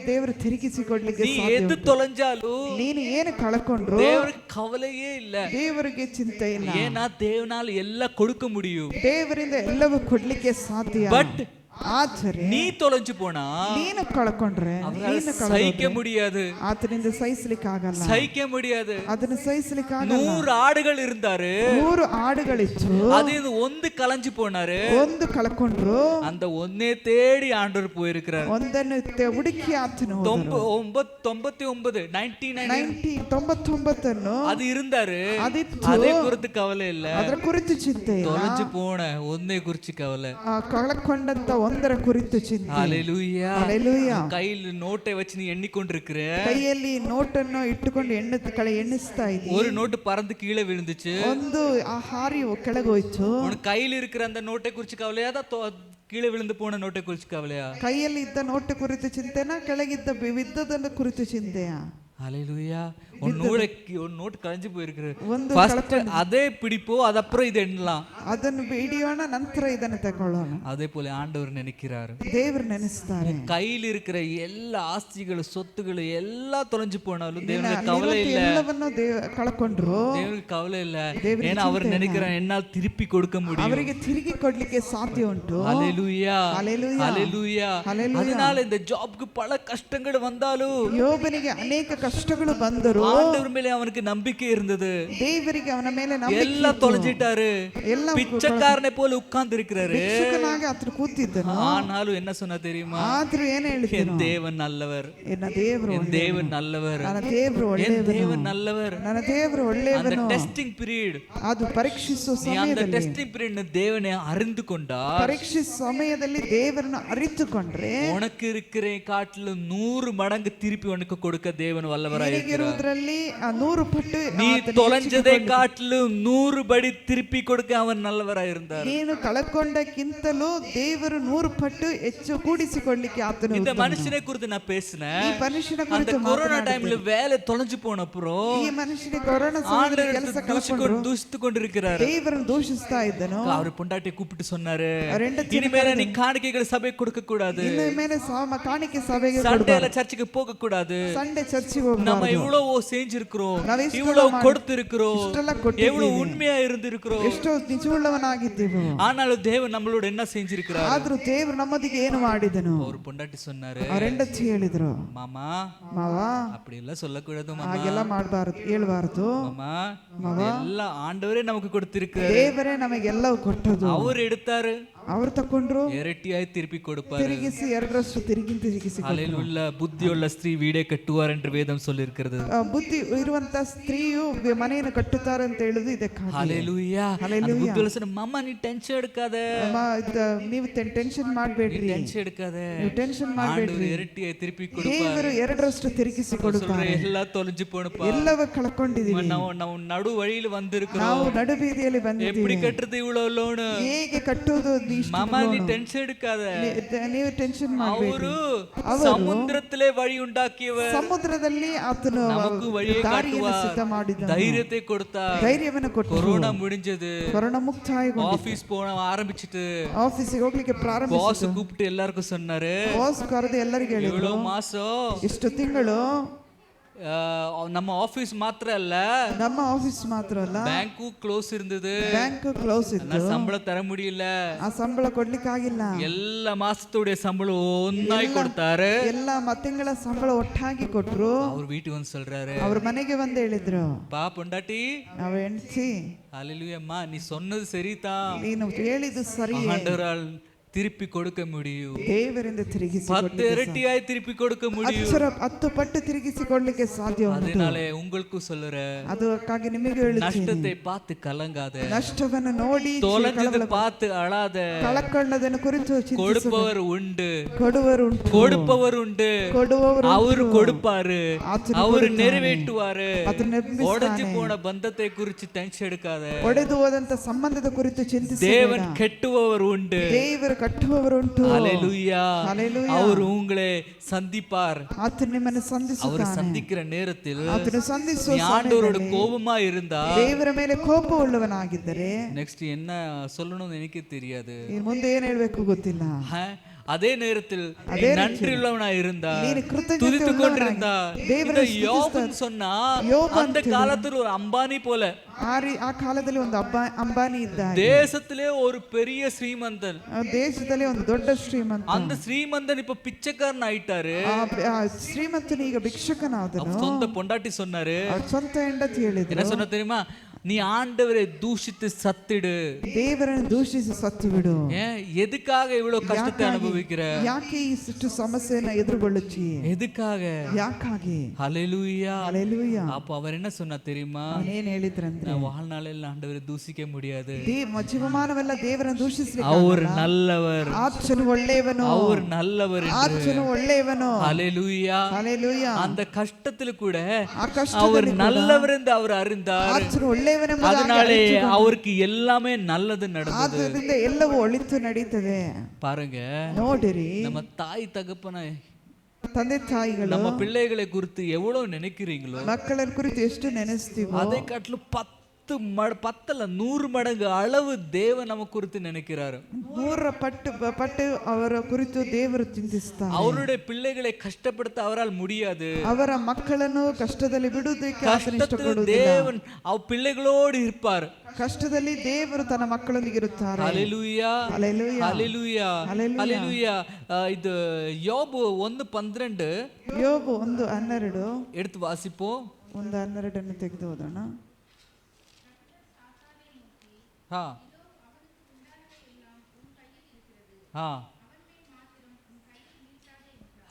ದೇವರು ತಿರುಗಿಸಿಕೊಡ್ಲಿಕ್ಕೆ நீ ಸಾಧ್ಯ. எது தொலைஞ்சாலும் ನೀನು ಏನು ಕಳ್ಕೊಂಡ್ರು தேவருக்கு கவலையே இல்ல. ದೇವರಿಗೆ ಚಿಂತೆ ಇಲ್ಲ. ஏன்னா தேவனால எல்லாம் கொடுக்க முடியும். ದೇವರಿಂದ ಎಲ್ಲವೂ ಕೊಡ್ಲಿಕ್ಕೆ ಸಾಧ್ಯ. பட் ಆದರೆ நீ தொலைஞ்சு போனா ನೀನು ಕಳ್ಕೊಂಡ್ರೆ ನೀನು சகிக்க முடியாது. ಆತನಿಂದ ಸಹಿಸಲಿಕ್ಕೆ ಆಗಲ್ಲ. சகிக்க முடியாது. ಅದನ್ನು ಸಹಿಸಲಿಕ್ಕೆ ಆಗಲ್ಲ. 100 ಆಡುಗಳು இருந்தாரு, 100 ಆಡುಗಳಿತ್ತು, அது ಒಂದು கலஞ்சு போனாரு. ಒಂದು ಕಳ್ಕೊಂಡ್ರು, அந்த ஒன்னே தேடி ஆண்டவர் போயிருக்கிறார். ಒಂದನ್ನು ಹುಡುಕಿ ಆತನು 99 அது இருந்தாரு, அதை குறித்து கவலை இல்ல. ಅದರ ಕುರಿತು ಚಿಂತೆ ಇಲ್ಲ. தொலைஞ்சு போன ஒன்னே குறிச்சு கவலை. ಕಳ್ಕೊಂಡಂತ ಒಂದರ ಕುರಿತು ಚಿಂತೆ. ஹalleluya. ஹalleluya. கையில் நோட்டை வச்சு நீ எண்ணிக்கொண்டிருக்கிற, ಕೈಯಲ್ಲಿ ನೋಟನ್ನು ಇಟ್ಟುಕೊಂಡು ಎಣಿಸ್ತಾ ಇದ್ದೀ. ஒரு நோட்டு பறந்து கீழே விழுந்துச்சு, ಒಂದು ಹಾರಿ ಕೆಳಗೆ ಹೋಯ್ತು. உனக்கு கையில் இருக்கிற அந்த நோட்டை குறிச்சு கவலையா, கீழே விழுந்து போன நோட்டை குறிச்சு கவலையா? ಕೈಯಲ್ಲಿ ಇದ್ದ ನೋಟು ಕುರಿತು ಚಿಂತೆನಾ, ಕೆಳಗಿದ್ದ ಬಿದ್ದದನ್ನ ಕುರಿತು ಚಿಂತೆಯಾ? ஹalleluya. ஒரு நோட் கலைஞ்சு போயிருக்கு. ಒಂದು ஃபர்ஸ்ட் அதே பிடிப்போ, அதப்புறம் இது எண்ணலாம். ಅದನ್ನು ಹಿಡಿಯೋಣ, ನಂತರ ಇದನ್ನು ತಗೊಳ್ಳೋಣ. அதே போல ஆண்டவர் நினைக்கிறாரு. ದೇವರು ನೆನೆಸ್ತಾರೆ. கையில் இருக்கிற எல்லா ஆஸ்திகள் சொத்துகள் எல்லாம் தொலைஞ்சு போனாலும் தேவனுக்கு கவலை இல்ல. ಎಲ್ಲವನ್ನೂ ಕಳ್ಕೊಂಡ್ರು தேவனுக்கு கவலை இல்ல. ஏன்னா அவர் நினைக்கிறார் என்னால் திருப்பி கொடுக்க முடியும். ಅವರಿಗೆ ತಿರುಗಿ ಕೊಡ್ಲಿಕ್ಕೆ ಸಾಧ್ಯ ಉಂಟು. ஹalleluya ஹalleluya ஹalleluya. அதனால இந்த ஜாப்க்கு பல கஷ்டங்கள் வந்தாலும் ಯೋಬನಿಗೆ ಅನೇಕ ಕಷ್ಟಗಳು ಬಂದರು, ஆண்டவர் மேலே அவனுக்கு நம்பிக்கை இருந்தது. ದೇವರಿಗೆ ಅವನ ಮೇಲೆ ನಂಬಿಕೆ எல்லாம் தொலைஞ்சிட்டாரு. ಎಲ್ಲ பிச்சைக்காரனை போல உட்கார்ந்து இருக்கிறாரு. ಭಿಕ್ಷುಕನಾಗಿ ಆತನು ಕೂತಿದ್ದನು. ஆனாலும் என்ன சொன்னா தெரியுமா? ಆದ್ರೂ ಏನು ಹೇಳಿದ್ರು? என் தேவன் நல்லவர், ಎನ್ನ ದೇವರು என் தேவன் நல்லவர், ನನ್ನ ದೇವರು என் ಒಳ್ಳೆಯವನು, தேவன் நல்லவர். ನನ್ನ ದೇವರು அந்த ಒಳ್ಳೆಯವನು. டெஸ்டிங் பீரியட், ಅದು ಪರೀಕ್ಷಿಸುವ நீ அந்த ಸಮಯದಲ್ಲಿ, டெஸ்டிங் பீரியட் தேவனை அறிந்து கொண்டா, ಪರೀಕ್ಷಿಸುವ ಸಮಯದಲ್ಲಿ ದೇವರನ್ನು ಅರಿತುಕೊಂಡ್ರೆ உனக்கு இருக்கிற காட்டிலும் 100 மடங்கு திருப்பி உனக்கு கொடுக்க தேவன் வல்லவராய் இருக்கிறார். ನಿನಗಿರುವುದರಲ್ಲಿ 100 ಪಟ್ಟು நீ தொலைஞ்சதை காட்டிலும் 100 படி திருப்பி கொடுக்க அவன் நல்லவராய் இருந்தார். ನೀನು ಕಳಕೊಂಡಕ್ಕಿಂತಲೂ ದೇವರು 100 ಪಟ್ಟು ಹೆಚ್ಚು ಕೂಡಿಸಿಕೊಳ್ಳಿಕ್ಕೆ ಆತನು. இந்த மனுஷனை குறித்து நான் பேசினேன். ಈ ಮನುಷ್ಯನ அந்த ಕುರಿತು கொரோனா டைம்ல வேலை தொலைஞ்சு போனப்புறம் ಈ ಮನುಷ್ಯನಿಗೆ ಕೊರೋನಾ ಸಮಯದಲ್ಲಿ ಕೆಲಸ ಕಳ್ಕೊಂಡ್ರು, தூஷித்து கொண்டிருக்கிறாரு. ದೇವರನ್ನು ದೂಷಿಸ್ತಾ ಇದ್ದನು. அவர் பொண்டாட்டியை கூப்பிட்டு சொன்னாரு, ரெண்டு இனிமேல நீ காணிக்கைகள் சபைக்கு கொடுக்க கூடாது, ಇನ್ನು ಮೇಲೆ ಕಾಣಿಕೆ ಸಭೆಗೆ சண்டேல சர்ச்சுக்கு போக கூடாது, ಸಂಡೆ ಚರ್ಚಿಗೆ நம்ம ಹೋಗಬಾರದು, இவ்வளவு செஞ்சிருக்கிறோம், ನಾವು ಇಷ್ಟೆಲ್ಲ இவ்வளவு கொடுத்திருக்கிறோம், ಇಷ್ಟೆಲ್ಲ ಕೊಟ್ಟಿದ್ದೀವಿ, எவ்வளவு உண்மையா இருந்திருக்கிறோம். ಎಷ್ಟೋ ನಿಜವುಳ್ಳವನಾಗಿದ್ದೀವಿ. ஆனாலும் தேவன் நம்மளோட என்ன செஞ்சிருக்கிறார்? ಆದ್ರೂ ದೇವರು ನಮ್ಮದಿಗೆ ಏನು ಮಾಡಿದನು? ஒரு பொண்டாட்டி சொன்னாரு, ಅವ್ರ ಹೆಂಡತಿ ಹೇಳಿದ್ರು, மாமா ಮಾವ அப்படி எல்லாம் சொல்லக்கூடாது மாமா, ಹಾಗೆಲ್ಲ ಮಾಡಬಾರದು, ಹೇಳ್ಬಾರದು மாமா, எல்லாம் ஆண்டவரே நமக்கு கொடுத்திருக்கிறார், ದೇವರೇ ನಮಗೆಲ್ಲವೂ ಕೊಟ್ಟದು. அவர் எடுத்தாரு, ಅವರು ತಕೊಂಡ್ರು, இரட்டியாய் திருப்பி கொடுப்பாரு. ತಿರುಗಿಸಿ ಎರಡರಷ್ಟು ತಿರುಗಿಸಿ ஹalleluya. புத்தியுள்ள ஸ்திரீ வீடே கட்டுவார் என்று வேதம் சொல்லியிருக்கிறது. ಬುದ್ಧಿ ಇರುವಂತ ಸ್ತ್ರೀಯು ಮನೆಯನ್ನು ಕಟ್ಟುತ್ತಾರೆ ಅಂತ ಹೇಳುದು ಇದಕ್ಕಾಗಿ. ஹalleluya. ஹalleluya. புத்தியுள்ள சொன்ன மாமா நீ டென்ஷன் எடுக்காத, ನೀವು ಟೆನ್ಷನ್ ಮಾಡಬೇಡ್ರಿ, டென்ஷன் எடுக்காத, ನೀವು ಟೆನ್ಷನ್ ಮಾಡಬೇಡ್ರಿ, ஆண்டவர் இரட்டியாய் திருப்பி கொடுப்பார். ದೇವರು ಎರಡರಷ್ಟು ತಿರುಗಿಸಿ ಕೊಡುತ್ತಾರೆ. எல்லாம் தொலைஞ்சு போனப்பா, ಎಲ್ಲವೂ ಕಳ್ಕೊಂಡಿದ್ದೀವಿ, ನಾವು ನಡು வழியில் வந்திருக்கிறோம், ನಾವು ನಡುಬೀದಿಯಲ್ಲಿ ಬಂದಿದ್ದೀವಿ, எப்படி கட்டுறது ಇவ்வளவு ಲೋನ್, ಹೇಗೆ ಕಟ್ಟುವುದು? மாமா நீ டென்ஷன் எடுக்காத, ನೀವು ಟೆನ್ಷನ್ ಮಾಡಬೇಡ್ರಿ. ಅವರು ಸಮುದ್ರத்திலே வழி உண்டாக்கியவர், ಸಮುದ್ರದಲ್ಲಿ ಆತನು நமக்கு வழியை ದಾರಿಯನ್ನು காட்டுவார், ಸಿದ್ಧ ಮಾಡಿದನು, தைரியத்தை கொடுத்தார். ಧೈರ್ಯವನ್ನು ಕೊಟ್ಟರು. கொரோனா முடிஞ்சது, ಕೊರೋನಾ ಮುಕ್ತಾಯಗೊಂಡಿತು, ஆபீஸ் போன ஆரம்பிச்சிட்டு ಆಫೀಸಿಗೆ ಹೋಗ್ಲಿಕ್ಕೆ ಬಾಸ್ ಪ್ರಾರಂಭಿಸಿತು. கூப்பிட்டு எல்லாருக்கும் சொன்னாரு, ಬಾಸ್ ಕರೆದು ಎಲ್ಲರಿಗೆ ಹೇಳಿದ್ರು, இவ்வளவு மாசம் ಇಷ್ಟು ತಿಂಗಳು நம்ம ஆபீஸ் மாத்திர அல்ல, ನಮ್ಮ ಆಫೀಸ್ ಮಾತ್ರ ಅಲ್ಲ, பேங்க்கும் க்ளோஸ் இருந்தது, ಬ್ಯಾಂಕ್ ಕ್ಲೋಸ್ ಇತ್ತು, சம்பளம் தர முடியல, ಆ ಸಂಬಳ ಕೊಡ್ಲಿಕ್ಕೆ ಆಗಿಲ್ಲ, எல்லா மாசத்துடைய சம்பளம் ஒன்னாய் கொடுத்தாரு. ಎಲ್ಲ ತಿಂಗಳ ಸಂಬಳ ಒಟ್ಟಾಗಿ ಕೊಟ್ರು. அவர் வீட்டுக்கு வந்து சொல்றாரு, ಅವ್ರ ಮನೆಗೆ ಬಂದು ಹೇಳಿದ್ರು, பா பொண்டாட்டி, ನಾವ್ ಹೆಂಡ್ತಿ, ஹalleluya அம்மா நீ சொன்னது சரிதான், ನೀನು ಹೇಳಿದ್ದು ಸರಿ, ஆண்டவரால் திருப்பி கொடுக்க முடியும், ದೇವರಿಂದ ತಿರುಗಿಸಿ 10 இரட்டியாய் திருப்பி கொடுக்க முடியும். 10 ಪಟ್ಟು ತಿರುಗಿಸಿಕೊಳ್ಳಲಿಕ್ಕೆ ಸಾಧ್ಯ ಉಂಟು. அதனால உங்களுக்கும் சொல்றேன், ಅದಕ್ಕಾಗಿ ನಿಮಗೆ ಹೇಳುತ್ತೇನೆ, நஷ்டத்தை பார்த்து கலங்காத, ನಷ್ಟವನ್ನು ನೋಡಿ தொலைஞ்சதை பார்த்து அழாத, ಕಳಕೊಳ್ಳೋದನ್ನು ಕುರಿತು ಚಿಂತಿಸಬೇಡ. கொடுப்பவர் உண்டு, ಕೊಡುವರು ಉಂಟು, கொடுப்பவர் உண்டு, ಕೊಡುವವರು அவரு கொடுப்பாரு, ಆತನು அவரு ಕೊಡುತ್ತಾನೆ, நிறைவேற்றுவாரு. ಆತನು ನಿರ್ಮಿಸ್ತಾನೆ. உடைஞ்சு போன பந்தத்தை குறித்து டென்ஷன் எடுக்காத, ಒಡೆದು ಹೋದಂತ ಸಂಬಂಧದ ಕುರಿತು ಚಿಂತಿಸಬೇಡ. தேவன் கட்டுபவர் உண்டு, ದೇವರು ಕಟ್ಟುವವರುಂಟು. ஹalleluya. ஹalleluya. அவர் உங்களை சந்திப்பார். ಆತನು ನಿಮ್ಮನ್ನು அவர் ಸಂಧಿಸುತ್ತಾನೆ. சந்திக்கிற நேரத்தில் ಆತನು ಸಂಧಿಸುವ நீ ஆண்டவரோட ಸಮಯದಲ್ಲಿ கோபமா இருந்தா ದೇವರ ಮೇಲೆ ಕೋಪವುಳ್ಳವನಾಗಿದ್ದರೆ நெக்ஸ்ட் என்ன சொல்லணும்னு எனக்கே தெரியாது. ಇನ್ನು ಮುಂದೆ ಏನ್ ಹೇಳ್ಬೇಕು ಗೊತ್ತಿಲ್ಲ. அதே நேரத்தில் நன்றியுள்ளவனா இருந்தா, ನೀನು ಕೃತಜ್ಞತೆ துதித்து கொண்டிருந்தா, ದೇವರ யோபன் சொன்னா அந்த காலத்தில் ஒரு அம்பானி போல, ಆ ಕಾಲದಲ್ಲಿ ಒಂದು ಅಂಬಾನಿ ಇದ್ದ, தேசத்திலே ஒரு பெரிய ஸ்ரீமந்தன், ದೇಶದಲ್ಲಿ ಒಂದು ದೊಡ್ಡ ಶ್ರೀಮಂತ, அந்த ஸ்ரீமந்தன் இப்ப பிச்சைக்காரன் ஆயிட்டாரு. ಶ್ರೀಮಂತನು ಈಗ ಭಿಕ್ಷಕನಾದನು. சொந்த பொண்டாட்டி சொன்னாரு, ಸ್ವಂತ ಹೆಂಡತಿ ಹೇಳಿದ್ರು, என்ன சொன்ன தெரியுமா, நீ ஆண்டவரை தூஷித்து சத்திடு, ದೇವರನ್ನು ದೂಷಿಸಿ ಸತ್ತು ಬಿಡು. எதுக்காக இவ்வளவு கஷ்டத்தை அனுபவிக்கிற, ಯಾಕೆ ಇಷ್ಟು ಸಮಸ್ಯೆಯನ್ನು ಎದುರುಗೊಳ್ಳುತ್ತಿ, எதுக்காக, ಯಾಕಾಗಿ? ஹalleluya. ஹalleluya. அப்ப அவர் என்ன சொன்னா தெரியுமா, ಅವನೇನ್ ಹೇಳಿದ್ರಂದ್ರೆ, நான் வாழ்நாளில் ஆண்டவரை தூசிக்க முடியாது, ಜೀವಮಾನವೆಲ್ಲ ದೇವರನ್ನು ದೂಷಿಸಲಿಕ್ಕೆ அவர் நல்லவர், ಆತನು ಒಳ್ಳೆಯವನು, அவர் நல்லவர், ಆತನು ಒಳ್ಳೆಯವನು. ஹalleluya. ஹalleluya. அந்த கஷ்டத்தில் கூட ಆ ಕಷ್ಟದಲ್ಲಿ அவர் நல்லவர் என்று அவர் அறிந்தார். ಆತನು ಒಳ್ಳೆಯವನೆಂಬುದಾಗಿ அதனாலே அவருக்கு எல்லாமே நல்லது நடந்தது. ಆದ್ದರಿಂದ ಎಲ್ಲವೂ ಒಳಿತು ನಡೀತದೆ. பாருங்க, ನೋಡಿರಿ, நம்ம தாய் தகப்பனை ತಂದೆ ತಾಯಿಗಳು நம்ம பிள்ளைகளை குறித்து எவ்வளவு நினைக்கிறீங்களோ ಮಕ್ಕಳ ಕುರಿತು ಎಷ್ಟು ನೆನೆಸ್ತೀವೋ அதை காட்டிலும் 10 100 மடங்கு அளவு தேவன் நம்ம குறித்து நினைக்கிறாரு. 100 ಪಟ್ಟು ಅವರ ಕುರಿತು ದೇವರು ಚಿಂತಿಸ್ತಾರೆ. அவருடைய பிள்ளைகளை கஷ்டப்படுத்த அவரால் முடியாது. ಅವರ ಮಕ್ಕಳನ್ನು ಕಷ್ಟದಲ್ಲಿ ಬಿಡುವುದಕ್ಕೆ ಆತನು ಇಷ್ಟಪಡುವುದಿಲ್ಲ. தேவன் அவ பிள்ளைகளோடு இருப்பார். ಕಷ್ಟದಲ್ಲಿ ದೇವರು ತನ್ನ ಮಕ್ಕಳೊಂದಿಗೆ ಇರುತ್ತಾರೆ. ஹalleluya ಹಲ್ಲೆಲೂಯಾ ஹalleluya ஹalleluya. இது யோபு 1:12 ಯೋಬು 1:12 எடுத்து வாசிப்போம். 1:12 ತೆಗೆದು ಓದೋಣ.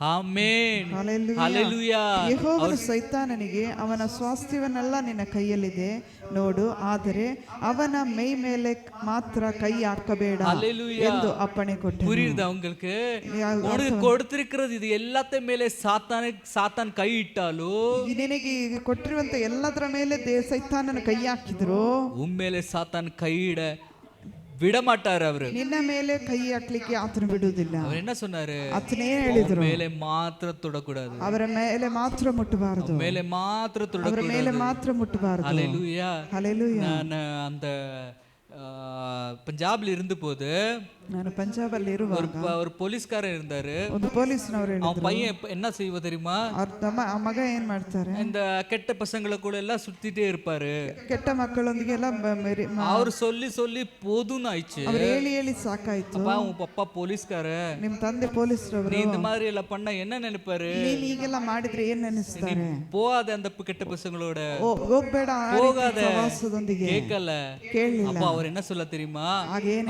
Amen hallelujah. ಯೆಹೋವನು ಸೈತಾನನಿಗೆ ಅವನ ಸ್ವಾಸ್ಥ್ಯವನ್ನೆಲ್ಲ ನಿನ್ನ ಕೈಯಲ್ಲಿದೆ ನೋಡು, ಆದರೆ ಅವನ ಮೈ ಮೇಲೆ ಮಾತ್ರ ಕೈ ಹಾಕಬೇಡ ಎಂದು ಅಪ್ಪಣೆ ಕೊಟ್ಟನು. புரியுதா உங்களுக்கு? உனக்கு கொடுத்திருக்கிறது இது எல்லாத்த மேலே சாத்தான் ಕೈ ಇಟ್ಟಾಲು, ನಿನಗೆ ಕೊಟ್ಟಿರುವಂತ ಎಲ್ಲದರ ಮೇಲೆ ಸೈತಾನನ ಕೈ ಹಾಕಿದ್ರು உன் மேலே சாத்தான் கையிட விட மாட்டார். அவரு ನಿನ್ನ ಮೇಲೆ ಕೈ ಹಾಕ್ಲಿಕ್ಕೆ ಆತನು ಬಿಡುವುದಿಲ್ಲ. அவர் என்ன சொன்னாரு? ಆತನೇ ಹೇಳಿದ್ರು, மேலே ಮಾತ್ರ ತೊಡಕೂடாது, ಅವರ ಮೇಲೆ ಮಾತ್ರ ಮುಟ್ಟಬಾರದು, மேலே ಮಾತ್ರ ಅವರ ತೊಡಕೂடாது. ಮೇಲೆ ಮಾತ್ರ ಮುಟ್ಟಬಾರದು. ஹalleluya ಹಲ್ಲೆಲೂಯಾ. நான் அந்த பஞ்சாப்ல இருந்த போது ನಾನು ಪಂಜಾಬ್ ಅಲ್ಲಿ ಇರುವಾಗ ஒரு போலீஸ்காரன் இருந்தாரு. ಒಂದು ಪೊಲೀಸ್ನವರು அவன் ಹೇಳಿದ್ರು, பையன் என்ன செய்வ தெரியுமா? ಆ ಮಗ ಏನ್ ಮಾಡ್ತಾರೆ, இந்த கெட்ட பசங்களை கூட எல்லாம் சுத்திட்டே இருப்பாரு. ಕೆಟ್ಟ ಮಕ್ಕಳೊಂದಿಗೆ ಎಲ್ಲ அவர் சொல்லி சொல்லி போதும்னு ஆயிடுச்சு. ಅವ್ರು ಹೇಳಿ ಹೇಳಿ ಸಾಕಾಯ್ತು. அப்பா உன் பப்பா போலீஸ்கார, ನಿಮ್ ತಂದೆ ಪೊಲೀಸ್ರವರು, நீ இந்த மாதிரி எல்லாம் பண்ண என்ன நினைப்பாரு? ನೀನ್ ಹೀಗೆಲ್ಲ ಮಾಡಿದ್ರೆ ಏನ್ ನೆನೆಸ್ತಾರೆ? போகாத அந்த கெட்ட பசங்களோட ಹೋಗ್ಬೇಡ, போகாத, ಸಹವಾಸದೊಂದಿಗೆ. கேட்கல. அப்ப அவர் என்ன சொல்ல தெரியுமா?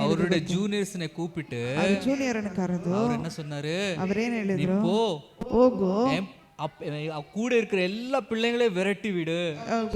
அவருடைய ஜூனியர்ஸ்னை கூப்பிட்டு ಜೂನಿಯರ್ನ ಕರೆದು அவர் என்ன சொன்னாரு? ಅವರೇನ್ ಹೇಳಿದ್ರು, ಹೋಗು, கூட இருக்கிற எல்லா பிள்ளைங்களையும் விரட்டி விடு,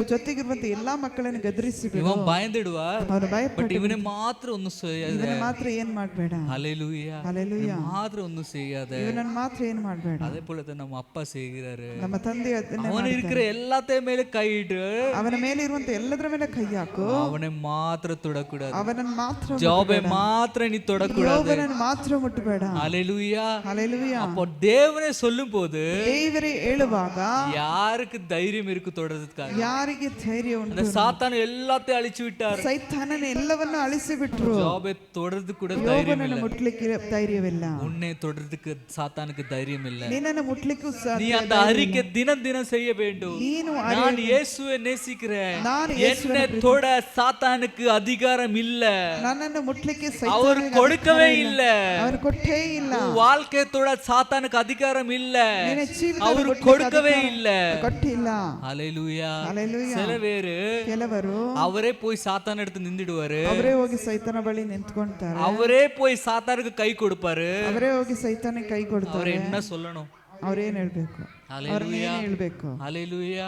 ಜೊತೆಗಿರುವಂತ ಎಲ್ಲಾ ಮಕ್ಕಳನ್ನು ಗದರಿಸಿ ಬಿಡು. இவன் பயந்துடுவா, ಅವನು பட் ಭಯಪಟ್ಟು இவனை மாத்திரம் ஒன்னும் செய்யாத. ಇವನ ಮಾತ್ರ ಏನ್ ಮಾಡ್ಬೇಡ. ஹalleluya ಹಲ್ಲೆಲೂಯಾ. மாத்திரம் ஒன்னும் செய்யாத. ಇವನನ್ನು ಮಾತ್ರ ಏನ್ ಮಾಡ್ಬೇಡ. அதே போல தான் நம்ம அப்பா செய்கிறாரு. ನಮ್ಮ ತಂದೆ ಅದನ್ನೇ அவன் இருக்கிற எல்லாத்தையும் மேல கையிடு, ಅವನ ಮೇಲೆ ಇರುವಂತ ಎಲ್ಲದರ ಮೇಲೆ ಕೈ ಹಾಕು, அவனை மாத்திரம் தொடக்கூடாது, ಅವನನ್ನು ಮಾತ್ರ ஜாபை மாத்திரம் நீ தொடக்கூடாது, ಅವನನ್ನು ಮಾತ್ರ ಮುಟ್ಟಬೇಡ. ஹalleluya ಹಲ್ಲೆಲೂಯಾ. அப்போ தேவனே சொல்லும் போது ದೇವರೇ ಹೇಳುವಾಗ யாருக்கு தைரியம் இருக்கு தொடர்றதுக்காக? ಯಾರಿಗೆ ಧೈರ್ಯ ಉಂಟು? அந்த சாத்தான் எல்லாத்தையும் அழிச்சு விட்டார். ಸೈತಾನನ ಎಲ್ಲವನ್ನೂ ಅಳಿಸಿ ಬಿಟ್ರು. ஜாபை தொடர்றது கூட தைரியம் இல்ல. ಮುಟ್ಲಿಕ್ಕೆ ಧೈರ್ಯವಿಲ್ಲ. உன்னை தொடர்றதுக்கு சாத்தானுக்கு தைரியம் இல்ல. ನಿನ್ನನ್ನು ಮುಟ್ಲಿಕ್ಕೂ நீ அந்த அறிக்கை தினம் தினம் செய்ய வேண்டும். ನೀನು நான் இயேசுவை நேசிக்கிறேன், ನಾನು என்னை தொட சாத்தானுக்கு அதிகாரம் இல்ல, ನನ್ನನ್ನು ಮುಟ್ಲಿಕ್ಕೆ அவர் கொடுக்கவே இல்ல, ಅವನು ಕೊಟ್ಟೇ ಇಲ್ಲ. வாழ்க்கை தொட சாத்தானுக்கு அதிகாரம் இல்ல, ನಿನ್ನ ಜೀವಿತ அவர் கொடுக்கவே இல்ல. ಕೊಟ್ಟಿಲ್ಲ. ஹalleluya. ಹಲ್ಲೆಲೂಯಾ. சில பேரு ಕೆಲವರು அவரே போய் சாத்தான் எடுத்து நின்றுடுவாரு, ಅವರೇ ಹೋಗಿ ಸೈತಾನ ಬಳಿ ನಿಂತ್ಕೊಂತಾರೆ, அவரே போய் சாத்தானுக்கு கை கொடுப்பாரு. ಅವರೇ ಹೋಗಿ ಸೈತಾನಿಗೆ ಕೈ ಕೊಡ್ತಾರೆ. அவர் என்ன சொல்லணும்? ಅವ್ರೇನ್ ಹೇಳ್ಬೇಕು? ஹalleluya ಹೇಳ್ಬೇಕು? ஹalleluya.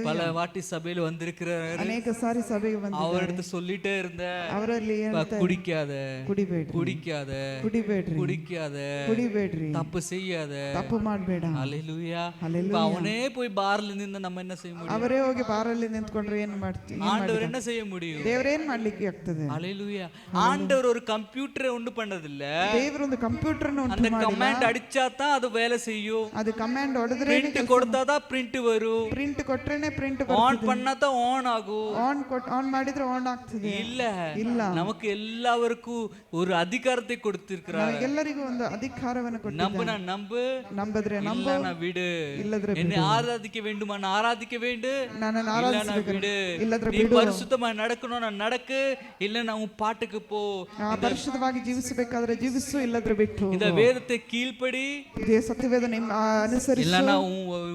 பல வாட்டி சபையில வந்திருக்கிறாரு, ಅನೇಕ ಸಾರಿ ಸಭೆಗೆ ಬಂದು அவர்கிட்ட சொல்லிட்டே இருந்த, ಅವರಲ್ಲಿ குடிக்காத, ಕುಡಿಬೇಡ್ರಿ, குடிக்காத, ಕುಡಿಬೇಡ್ರಿ, குடிக்காத, ಕುಡಿಬೇಡ್ರಿ, தப்பு செய்யாத, ತಪ್ಪು ಮಾಡ್ಬೇಡ. ஹalleluya. ಹಲ್ಲೆಲೂಯಾ. அவனே போய் பார்ல நின்னு நம்ம என்ன செய்ய முடியும்? ಅವರೇ ಹೋಗಿ ಬಾರಲ್ಲಿ ನಿಂತ್ಕೊಂಡ್ರೆ ಏನ್ ಮಾಡ್ತೀವಿ? ஆண்டவர் என்ன செய்ய முடியும்? ದೇವರೇನ್ ಮಾಡ್ಲಿಕ್ಕೆ ಆಗ್ತದೆ? ஹalleluya. ஆண்டவர் ஒரு கம்ப்யூட்டரை உண்டு பண்ணது இல்ல, ದೇವರು ಒಂದು ಕಂಪ್ಯೂಟರ್ அந்த ಉಂಟು ಮಾಡಿ கமாண்ட் அடிச்சா தான் அது வேலை செய்யும். ಅದು ಕಮಾಂಡ್ ಹೊಡೆದ್ರೆ பிரிண்ட் கொடுத்தாதான் பிரிண்ட் வரும், ಪ್ರಿಂಟ್ ಕೊಟ್ರೇನೆ ಪ್ರಿಂಟ್ ஆன் பண்ணாதான் ஆன் ஆகும். ಆನ್ ಮಾಡಿದ್ರೆ ಆನ್ ಆಗ್ತದೆ. இல்ல ಇಲ್ಲ, நமக்கு எல்லாருக்கும் ஒரு அதிகாரத்தை கொடுத்திருக்கிறார். ಎಲ್ಲರಿಗೂ ಒಂದು ಅಧಿಕಾರವನ್ನು ಕೊಟ್ಟಿದ್ದಾನೆ. நம்புனா நம்பு, ನಂಬದ್ರೆ ನಂಬು, இல்லனா விடு. ಇಲ್ಲದ್ರೆ என்னை ஆராதிக்க வேண்டுமா நான் ஆராதிக்க வேண்டு, ನನ್ನನ್ನು இல்லனா ಆರಾಧಿಸಬೇಕು, விடு. ಇಲ್ಲದ್ರೆ நீ ಬಿಡು. பரிசுத்தமா நடக்கணும் நான் நடக்கு, இல்லனா உன் பாட்டுக்கு போ. ಪರಿಶುದ್ಧವಾಗಿ ಜೀವಿಸಬೇಕಾದ್ರೆ ಜೀವಿಸು, ಇಲ್ಲದ್ರೆ ಬಿಟ್ಟು இந்த வேதத்தை கீழ்ப்படி, ಇದೇ ಸತ್ಯವೇದ ಅನುಸರಿಸು, இல்லனா உன்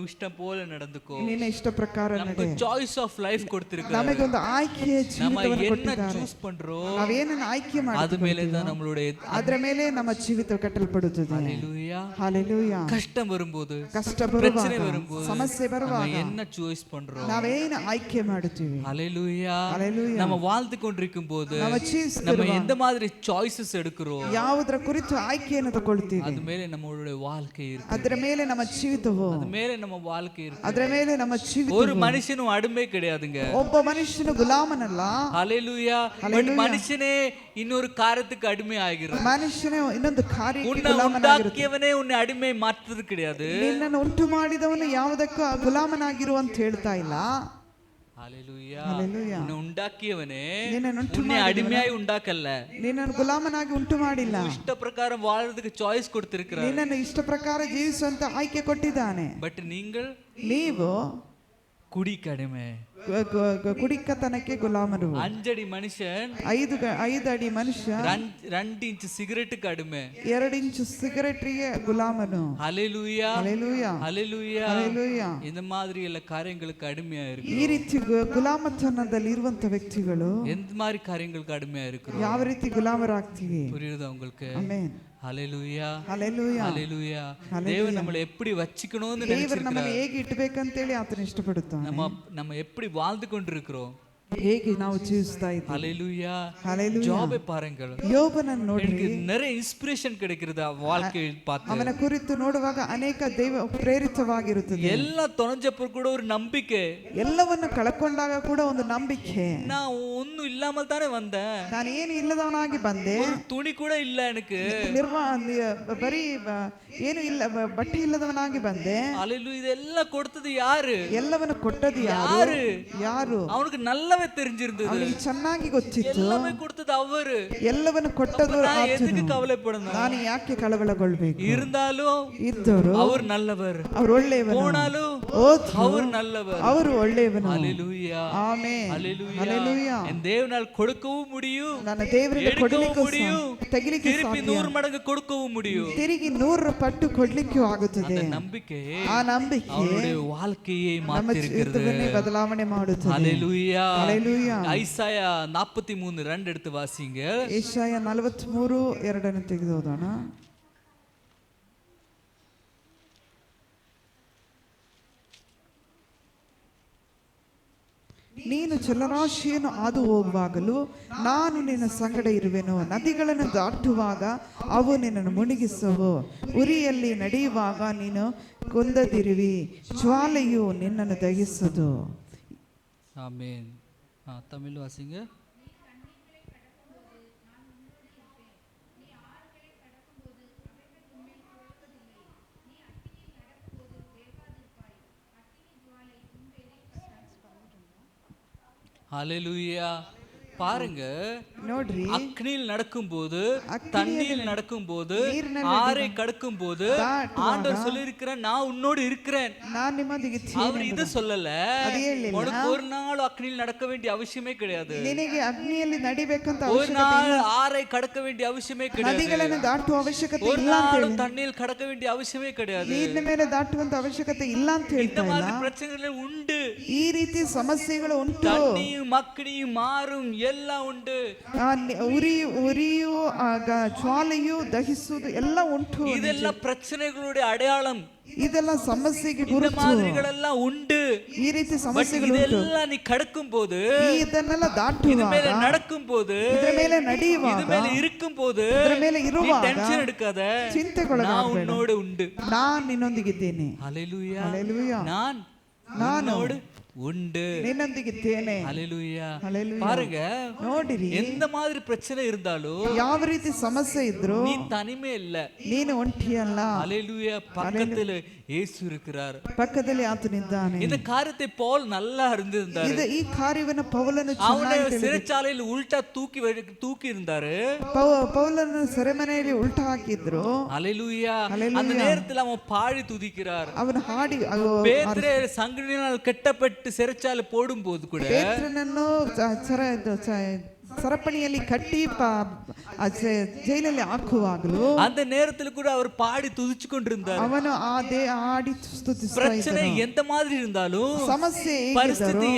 இஷ்டம் போல நடந்துக்கோ. ನಿನ್ನ ಇಷ್ಟ ಪ್ರಕಾರ நமக்கு ನಡೆ. சாய்ஸ் ஆஃப் லைஃப் கொடுத்திருக்காரு. ನಮಗೆ ಒಂದು ಆಯ್ಕೆಯ நம்ம ಜೀವಿತವನ್ನು என்ன ಕೊಟ್ಟಿದ್ದಾರೆ. ಚೂಸ್ பண்றோம் ನಾವೇನನ್ನು ಆಯ್ಕೆ அது மேலே ಮಾಡ್ತೀವಿ தான் நம்மளுடைய ಅದರ ಮೇಲೆ ನಮ್ಮ ಜೀವಿತ ಕಟ್ಟಲ್ಪಡುತ್ತದೆ. ஹalleluya. ಹಲ್ಲೆಲೂಯಾ. கஷ்டம் வரும்போது, ಕಷ್ಟ பிரச்சனை ಬರುವಾಗ, வரும்போது, ಸಮಸ್ಯೆ நம்ம ಬರುವಾಗ என்ன சாய்ஸ் பண்றோம்? ನಾವೇನು ಆಯ್ಕೆ ಮಾಡುತ್ತೀವಿ? ஹalleluya. ಹಲ್ಲೆಲೂಯಾ. நம்ம வாழ்ந்து கொண்டிருக்கும் போது நம்ம choose நம்ம எந்த மாதிரி சாய்ஸஸ் எடுக்கிறோம், ಯಾವುದರ ಕುರಿತು ಆಯ್ಕೆಯನ್ನು ತಗೊಳ್ತೀವಿ, அது மேலே நம்மளுடைய வாழ்க்கை இருக்கு. ಅದರ ಮೇಲೆ ನಮ್ಮ ಜೀವಿತವು அது மேல நம்ம வாழ்க்கை இருக்கு. ಅದರ ಮೇಲೆ ನಮ್ಮ ಜೀವಿತ. ஒரு மனுஷனும் அடிமை கிடையாதுங்க. ಒಬ್ಬ ಮನುಷ್ಯನು ಗುಲಾಮನಲ್ಲ. ஹalleluya. பட் மனுஷனே இன்னொரு காரியத்துக்கு அடிமை ஆகிறான். ಮನುಷ್ಯನೇ ಇನ್ನೊಂದು ಕಾರ್ಯಕ್ಕೆ உன்னை உண்டாக்கியவனே உன்னை அடிமை மாற்றுறது கிடையாது. ನಿನ್ನನ್ನು ಉಂಟು ಮಾಡಿದವನು ಯಾವುದಕ್ಕೂ ಗುಲಾಮನಾಗಿರು ಅಂತ ಹೇಳ್ತಾ ಇಲ್ಲ. ஹalleluya. ஹalleluya. உன்னை உண்டாக்கியவனே ನಿನ್ನನ್ನು உன்னை அடிமையாய் உண்டாக்கல்ல. ನಿನ್ನನ್ನು ಗುಲಾಮನಾಗಿ ಉಂಟು ಮಾಡಿಲ್ಲ. ಇಷ್ಟ ಪ್ರಕಾರ வாழ்றதுக்கு சாய்ஸ் கொடுத்திருக்கிறார். ನಿನ್ನನ್ನು ಇಷ್ಟ ಪ್ರಕಾರ ಜೀವಿಸುವಂತ ಆಯ್ಕೆ ಕೊಟ್ಟಿದ್ದಾನೆ. பட் நீங்கள் ನೀವು குடிக்கு அடிமை. ಕುಡಿಕತನಕ್ಕೆ ಗುಲಾಮರು. 5 அடி மனுஷன் 5 ಅಡಿ ಮನುಷ್ಯ 2 ಇಂಚ್ ಸಿಗರೆಟ್ಗೆ ಅಡಿಮೆ. 2 ಇಂಚು ಸಿಗರೆಟ್ಗೆ ಗುಲಾಮನು. ஹalleluya. ஹalleluya. ஹalleluya. ஹalleluya. இந்த மாதிரி ಎಲ್ಲ ಕಾರ್ಯங்களுக்கு ಅಡಿಮೆயா ಇருக்கு. ಈ ರೀತಿ ಗುಲಾಮತನದಲ್ಲಿ ಇರುವಂತ ವ್ಯಕ್ತಿಗಳು எந்த மாதிரி ಕಾರ್ಯங்களுக்கு ಅಡಿಮೆயா ಇருக்கு? ಯಾವ ರೀತಿ ಗುಲಾಮರಾಗ್ತೀವಿ? புரியுதா உங்களுக்கு? ಆಮೆನ್. ஹalleluya. ஹalleluya. ஹalleluya. தேவன் நம்மளை எப்படி வச்சிக்கணும்னு ದೇವರು ನಮ್ಮನ್ನು நினைச்சிருக்கார். ಹೇಗೆ ಇಡಬೇಕಂತೇಳಿ ಆತನ ಇಷ್ಟಪಡುತ್ತಾನೆ. நம்ம எப்படி வாழ்ந்து கொண்டிருக்கிறோம்? ಹೇಗೆ ನಾವು ಜೀವಿಸ್ತಾ ಇದ್ದೀವಿ? ஹalleluya. ஹalleluya. ஜாபை பாருங்கள். ಯೋಬನನ್ನು ನೋಡ್ರಿ. எனக்கு நிறைய இன்ஸ்பிரேஷன் கிடைக்கிறது வாழ்க்கையை பார்த்து. ಅವನ ಕುರಿತು ನೋಡುವಾಗ ಅನೇಕ ದೈವ ಪ್ರೇರಿತವಾಗಿರುತ್ತದೆ. ಎಲ್ಲ ತೊಂದರೆಪಟ್ಟು ಕೂಡ ஒரு நம்பிக்கை. ಎಲ್ಲವನ್ನು ಕಳ್ಕೊಂಡಾಗ ಕೂಡ ಒಂದು ನಂಬಿಕೆ. நான் ஒண்ணும் இல்லாம தானே வந்தேன். ನಾನು ಏನು ಇಲ್ಲದವನಾಗಿ ಬಂದೆ. ஒரு துணி கூட இல்ல எனக்கு. ಬರೀ ಏನು ಇಲ್ಲ, ಬಟ್ಟೆ ಇಲ್ಲದವನಾಗಿ ಬಂದೆ. ஹalleluya. இதெல்லாம் கொடுத்தது யாரு? ಎಲ್ಲವನ್ನು ಕೊಟ್ಟದ್ದು ಯಾರು? ಯಾರು? அவனுக்கு நல்லாவே தெரிஞ்சிருந்தது. ಅವನಿಗೆ ಚೆನ್ನಾಗಿ ಗೊತ್ತಿತ್ತು. எல்லாமே கொடுத்தது அவரு. ಎಲ್ಲವನ್ನು ಕೊಟ್ಟದ್ದು நான் எதுக்கு ಆತನು. கவலைப்படணும்? ನಾನು ಯಾಕೆ ಕಳವಳಗೊಳ್ಬೇಕು? இருந்தாலும் ಇದ್ದರು அவர் நல்லவர். ಅವರು ಒಳ್ಳೆಯವನು. போனாலும் ಹೋದ್ರು அவர் நல்லவர். ಅವರು ಒಳ್ಳೆಯವನು. ஹalleluya. ಆಮೆನ್. ஹalleluya. ஹalleluya. என் தேவனால் கொடுக்கவும் முடியும். ನನ್ನ ದೇವರಿಗೆ ಕೊಡಲಿಕ್ಕೂ முடியும். ತೆಗಿಲಿಕ್ಕೆ திருப்பி ಸಾಧ್ಯ. 100 மடங்கு கொடுக்கவும் முடியும். ತಿರುಗಿ 100 ಪಟ್ಟು ಕೊಡ್ಲಿಕ್ಕೂ ಆಗುತ್ತದೆ. அந்த நம்பிக்கை ಆ ನಂಬಿಕೆ அவருடைய வாழ்க்கையை ನಮ್ಮ மாற்றி இருக்கிறது. ಜೀವಿತವನ್ನೇ ಬದಲಾವಣೆ ಮಾಡುತ್ತದೆ. ஹalleluya. ஹalleluya. ஐசாயா 43:2 எடுத்து வாசிங்க. ಯೆಶಾಯ 43:2 ತೆಗೆದು ಓದೋಣ. ನೀನು ಜಲರಾಶಿಯನ್ನು ಹಾದು ಹೋಗುವಾಗಲೂ ನಾನು ನಿನ್ನ ಸಂಗಡ ಇರುವೆನು. ನದಿಗಳನ್ನು ದಾಟುವಾಗ ಅವು ನಿನ್ನನ್ನು ಮುಳುಗಿಸುವು. ಉರಿಯಲ್ಲಿ ನಡೆಯುವಾಗ ನೀನು ಕುಂದದಿರುವಿ. ಜ್ವಾಲೆಯು ನಿನ್ನನ್ನು ದಹಿಸದು. ஆமென். தமிழ் வாசிங்க. ஹalleluya. பாருங்க, ನೋಡ್ರಿ, அக்னியில் நடக்கும்போது, அக்னியில் தண்ணீர் நடக்கும்போது, நீரிನಲ್ಲಿ ஆறை கடக்கும்போது ஆண்டவர் சொல்லியிருக்கிறார், நான் உன்னோடு இருக்கிறேன். ನಾನು ನಿಮ್ಮೊಂದಿಗೆ அவர் இது சொல்லல. ಅದು ಹೇಳಿಲ್ಲ. உனக்கு ஒரு நாள் அக்னியில் நடக்க வேண்டிய அவசியமே கிடையாது. ನಿನಗೆ ಅಗ್ನಿಯಲ್ಲಿ ನಡಿಬೇಕಂತ ஒரு ಅವಶ್ಯಕತೆ நாள் ಇಲ್ಲ. ஆறை கடக்க வேண்டிய அவசியமே கிடையாது. ನದಿಗಳನ್ನು ದಾಟುವ ಅವಶ್ಯಕತೆ ஒரு ಇಲ್ಲ ಅಂತ நாள் ಹೇಳಿ. தண்ணீர் கடக்க வேண்டிய அவசியமே கிடையாது. ನೀರಿನ ಮೇಲೆ ದಾಟುವಂತ ಅವಶ್ಯಕತೆ ಇಲ್ಲ ಅಂತ இந்த ಹೇಳ್ತಾ மாதிரி ಇಲ್ಲ. பிரச்சனைகள் உண்டு. ಈ ರೀತಿ ಸಮಸ್ಯೆಗಳು ಉಂಟು. தண்ணியும் அக்னியும் மாறும் எல்லாம் உண்டு. ಉರಿಯು ಆಗ ಜ್ವಾಲೆಯು ದಹಿಸುವುದು ಎಲ್ಲ ಉಂಟು. இதெல்லாம் பிரச்சனைகளுடைய அடையாளம். ಇದೆಲ್ಲ ಸಮಸ್ಯೆಗೆ இந்த ಗುರುತು. மாதிரிகளெல்லாம் உண்டு. ಈ ರೀತಿ பட் ಸಮಸ್ಯೆಗಳು ಉಂಟು. இதெல்லாம் நீ கடக்கும் போது, ಇದನ್ನೆಲ್ಲ இது ದಾಟುವಾಗ, மேல நடக்கும் போது, ಇದರ ಮೇಲೆ இது ನಡೆಯುವಾಗ, மேல இருக்கும் போது ಇದರ ಮೇಲೆ நீ ಇರುವಾಗ ಟೆನ್ಷನ್ எடுக்காத. நான் ಚಿಂತೆಗೊಳಗಾಗಬೇಡ. உன்னோடு உண்டு. ನಾನು ನಿನ್ನೊಂದಿಗಿದ್ದೇನೆ. ஹalleluya. ஹalleluya. நான் உன்னோடு உண்டு. ನಿನ್ನೊಂದಿಗಿದ್ದೇನೆ. ஹalleluya. ஹalleluya. பாருங்க, ನೋಡಿರಿ, எந்த மாதிரி பிரச்சனை இருந்தாலும் ಯಾವ ರೀತಿ ಸಮಸ್ಯೆ ಇದ್ರು நீ தனிமே இல்ல. ನೀನು ಒಂಟಿಯಲ್ಲ. ஹalleluya. பக்கத்துல இயேசு இருக்கிறார். ಪಕ್ಕದಲ್ಲಿ ಆತನಿದ್ದಾನೆ. இந்த காரியத்தை பவுல் நல்லா அறிந்திருந்தார். ಈ ಕಾರ್ಯವನ್ನು ಪೌಲನು அவனை ಚೆನ್ನಾಗಿ ತಿಳಿದಿದ್ದ. சிறைச்சாலையில் உல்ಟா தூக்கி இருந்தாரு. ಪೌಲನು ಸೆರೆಮನೆಯಲ್ಲಿ ಉಲ್ಟಾ ಹಾಕಿದ್ರು. ஹalleluya. ஹalleluya. அந்த நேரத்தில் அவன் பாடி துதிக்கிறார். ಅವನು ಹಾಡಿ பேதுரு சங்கிலினால் கட்டப்பட்டு சிறைச்சாலை போடும்போது கூட ಪೇತ್ರನನ್ನು ಸರಪಣಿಯಲ್ಲಿ ಕಟ್ಟಿ ಜೈಲಲ್ಲಿ ಹಾಕುವಾಗಲೂ அந்த நேரத்தில் கூட அவர் பாடி துதிச்சு கொண்டிருந்தார். ಅವನು ಆಡಿ ಸ್ತುತಿಸ್ತಾ பிரச்சனை ಇದ್ದನು. எந்த மாதிரி இருந்தாலும், ಸಮಸ್ಯೆ ಪರಿಸ್ಥಿತಿ